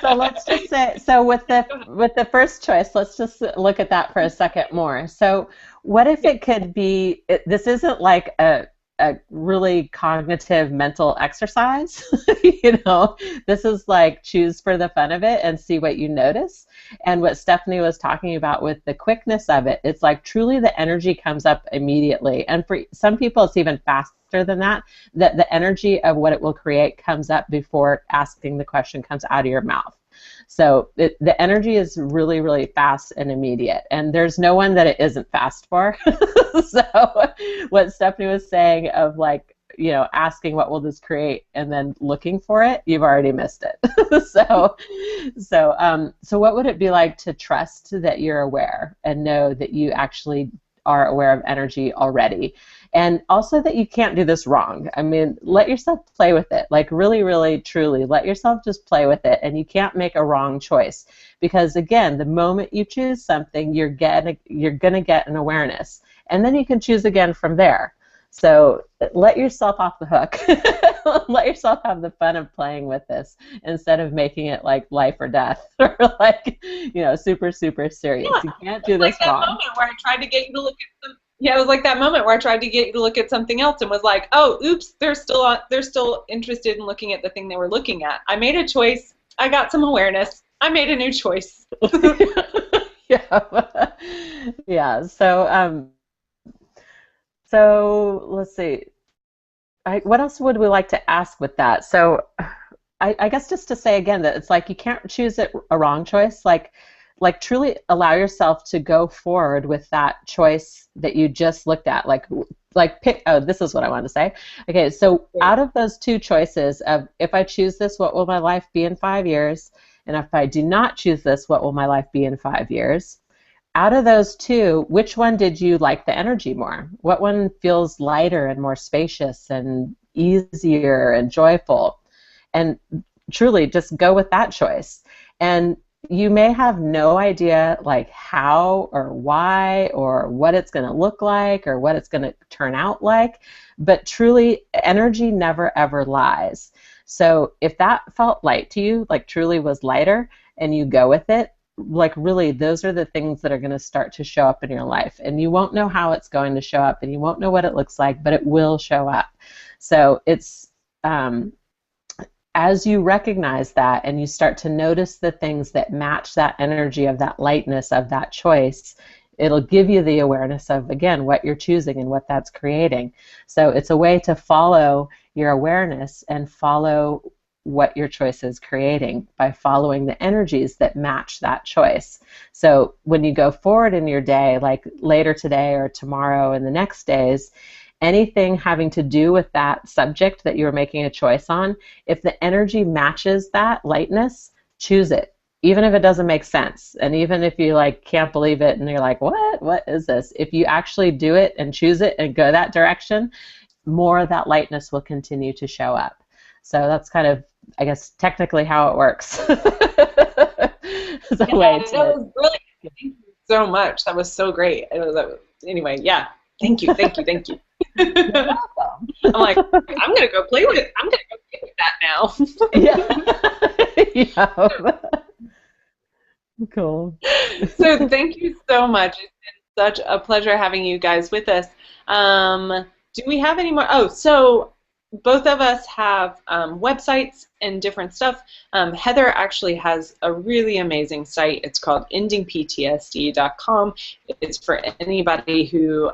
So let's just say, so with the first choice, let's just look at that for a second more. So what if it could be, this isn't like a really cognitive mental exercise, this is like choose for the fun of it and see what you notice. And what Stephanie was talking about with the quickness of it, it's like truly the energy comes up immediately. And for some people, it's even faster than that, that the energy of what it will create comes up before asking the question comes out of your mouth. So the energy is really, really fast and immediate, and there's no one that it isn't fast for. So what Stephanie was saying of like, you know, asking what will this create and then looking for it, you've already missed it. So what would it be like to trust that you're aware and know that you actually are aware of energy already? And also that you can't do this wrong. I mean, let yourself play with it. Like really, really, truly, let yourself just play with it, and you can't make a wrong choice. Because again, the moment you choose something, you're gonna get an awareness. And then you can choose again from there. So let yourself off the hook. Let yourself have the fun of playing with this instead of making it like life or death or like, you know, super, super serious. Yeah. You can't do this wrong. Moment where I tried to get you to look at some, yeah, it was like that moment where I tried to get you to look at something else and was like, oh, oops, they're still interested in looking at the thing they were looking at. I made a choice. I got some awareness. I made a new choice. Yeah. Yeah. So let's see. What else would we like to ask with that? So I guess just to say again that it's like you can't choose a wrong choice. Like truly allow yourself to go forward with that choice that you just looked at. Like pick. Oh, this is what I wanted to say. Okay, so out of those two choices of if I choose this, what will my life be in 5 years? And if I do not choose this, what will my life be in 5 years? Out of those two, which one did you like the energy more? What one feels lighter and more spacious and easier and joyful? And truly just go with that choice. And you may have no idea like how or why or what it's going to look like or what it's going to turn out like, but truly energy never ever lies. So if that felt light to you, like truly was lighter, and you go with it, like really those are the things that are going to start to show up in your life, and you won't know how it's going to show up and you won't know what it looks like, but it will show up. So it's as you recognize that and you start to notice the things that match that energy of that lightness of that choice, it'll give you the awareness of, again, what you're choosing and what that's creating. So it's a way to follow your awareness and follow what your choice is creating by following the energies that match that choice. So when you go forward in your day, like later today or tomorrow and the next days, anything having to do with that subject that you're making a choice on, if the energy matches that lightness, choose it. Even if it doesn't make sense, and even if you like can't believe it and you're like, what is this? If you actually do it and choose it and go that direction, more of that lightness will continue to show up. So that's kind of, I guess, technically how it works. That was really, thank you so much. That was so great. Anyway, yeah. Thank you. You're welcome. I'm like, I'm gonna go play with that now. Yeah. Cool. So thank you so much. It's been such a pleasure having you guys with us. Do we have any more? Oh, so both of us have websites and different stuff. Heather actually has a really amazing site. It's called endingptsd.com. It's for anybody who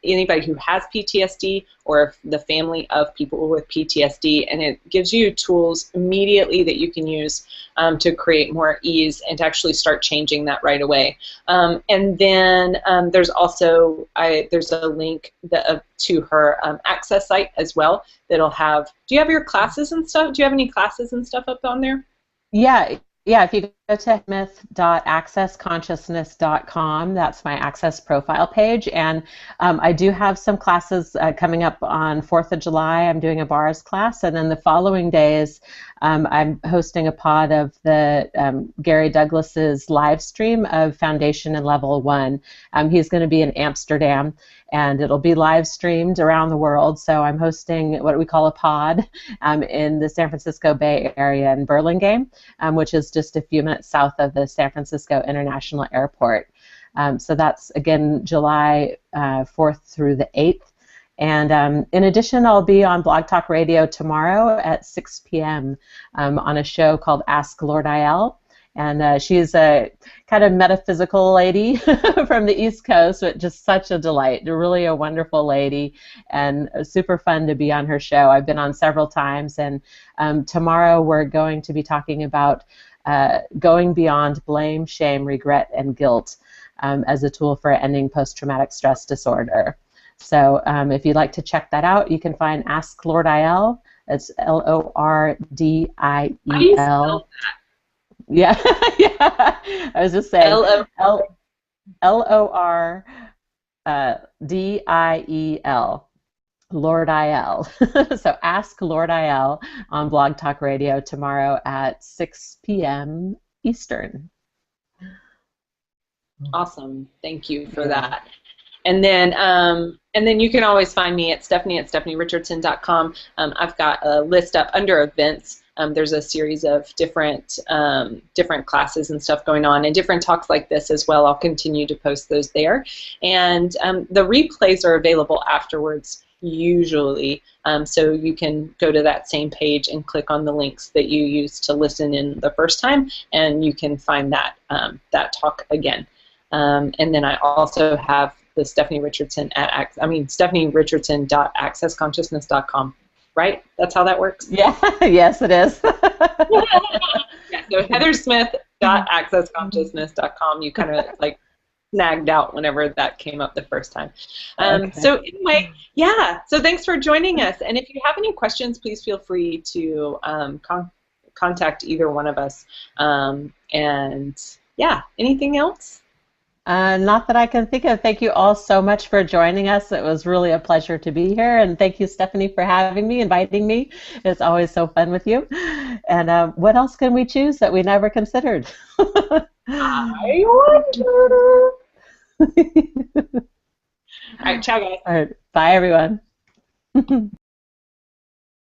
anybody who has PTSD or the family of people with PTSD, and it gives you tools immediately that you can use to create more ease and to actually start changing that right away. And then there's also there's a link to her Access site as well that'll have. Do you have your classes and stuff? Do you have any classes and stuff up on there? Yeah. If you go to myth.accessconsciousness.com, that's my Access profile page, and I do have some classes coming up on 4th of July. I'm doing a bars class, and then the following days I'm hosting a pod of the Gary Douglas's live stream of Foundation and Level 1. He's going to be in Amsterdam, and it'll be live streamed around the world, so I'm hosting what we call a pod in the San Francisco Bay Area in Burlingame, which is just a few minutes south of the San Francisco International Airport. So that's, again, July 4th through the 8th. And in addition, I'll be on Blog Talk Radio tomorrow at 6 p.m. On a show called Ask Lord IL. And she's a kind of metaphysical lady from the East Coast, but just such a delight. Really a wonderful lady, and super fun to be on her show. I've been on several times, and tomorrow we're going to be talking about going beyond blame, shame, regret, and guilt as a tool for ending post-traumatic stress disorder. So if you'd like to check that out, you can find Ask Lord IL. It's LORDIEL. Yeah, yeah. I was just saying LORDIEL. Lord IL. So Ask Lord IL on Blog Talk Radio tomorrow at 6 p.m. Eastern. Awesome. Thank you for that. And then you can always find me at stephanie@stephanierichardson.com. I've got a list up under events. There's a series of different classes and stuff going on, and different talks like this as well. I'll continue to post those there. And the replays are available afterwards, usually. So you can go to that same page and click on the links that you used to listen in the first time, and you can find that talk again. And then I also have the Stephanie Richardson stephanierichardson.accessconsciousness.com. Right? That's how that works? Yeah, yes it is. Yeah, so heathersmith.accessconsciousness.com. You kind of like snagged out whenever that came up the first time. Okay. So anyway, yeah, so thanks for joining us. And if you have any questions, please feel free to contact either one of us. And yeah, anything else? Not that I can think of. Thank you all so much for joining us. It was really a pleasure to be here, and thank you, Stephanie, for inviting me. It's always so fun with you. And what else can we choose that we never considered? I wonder. All right, ciao, guys. All right, bye, everyone.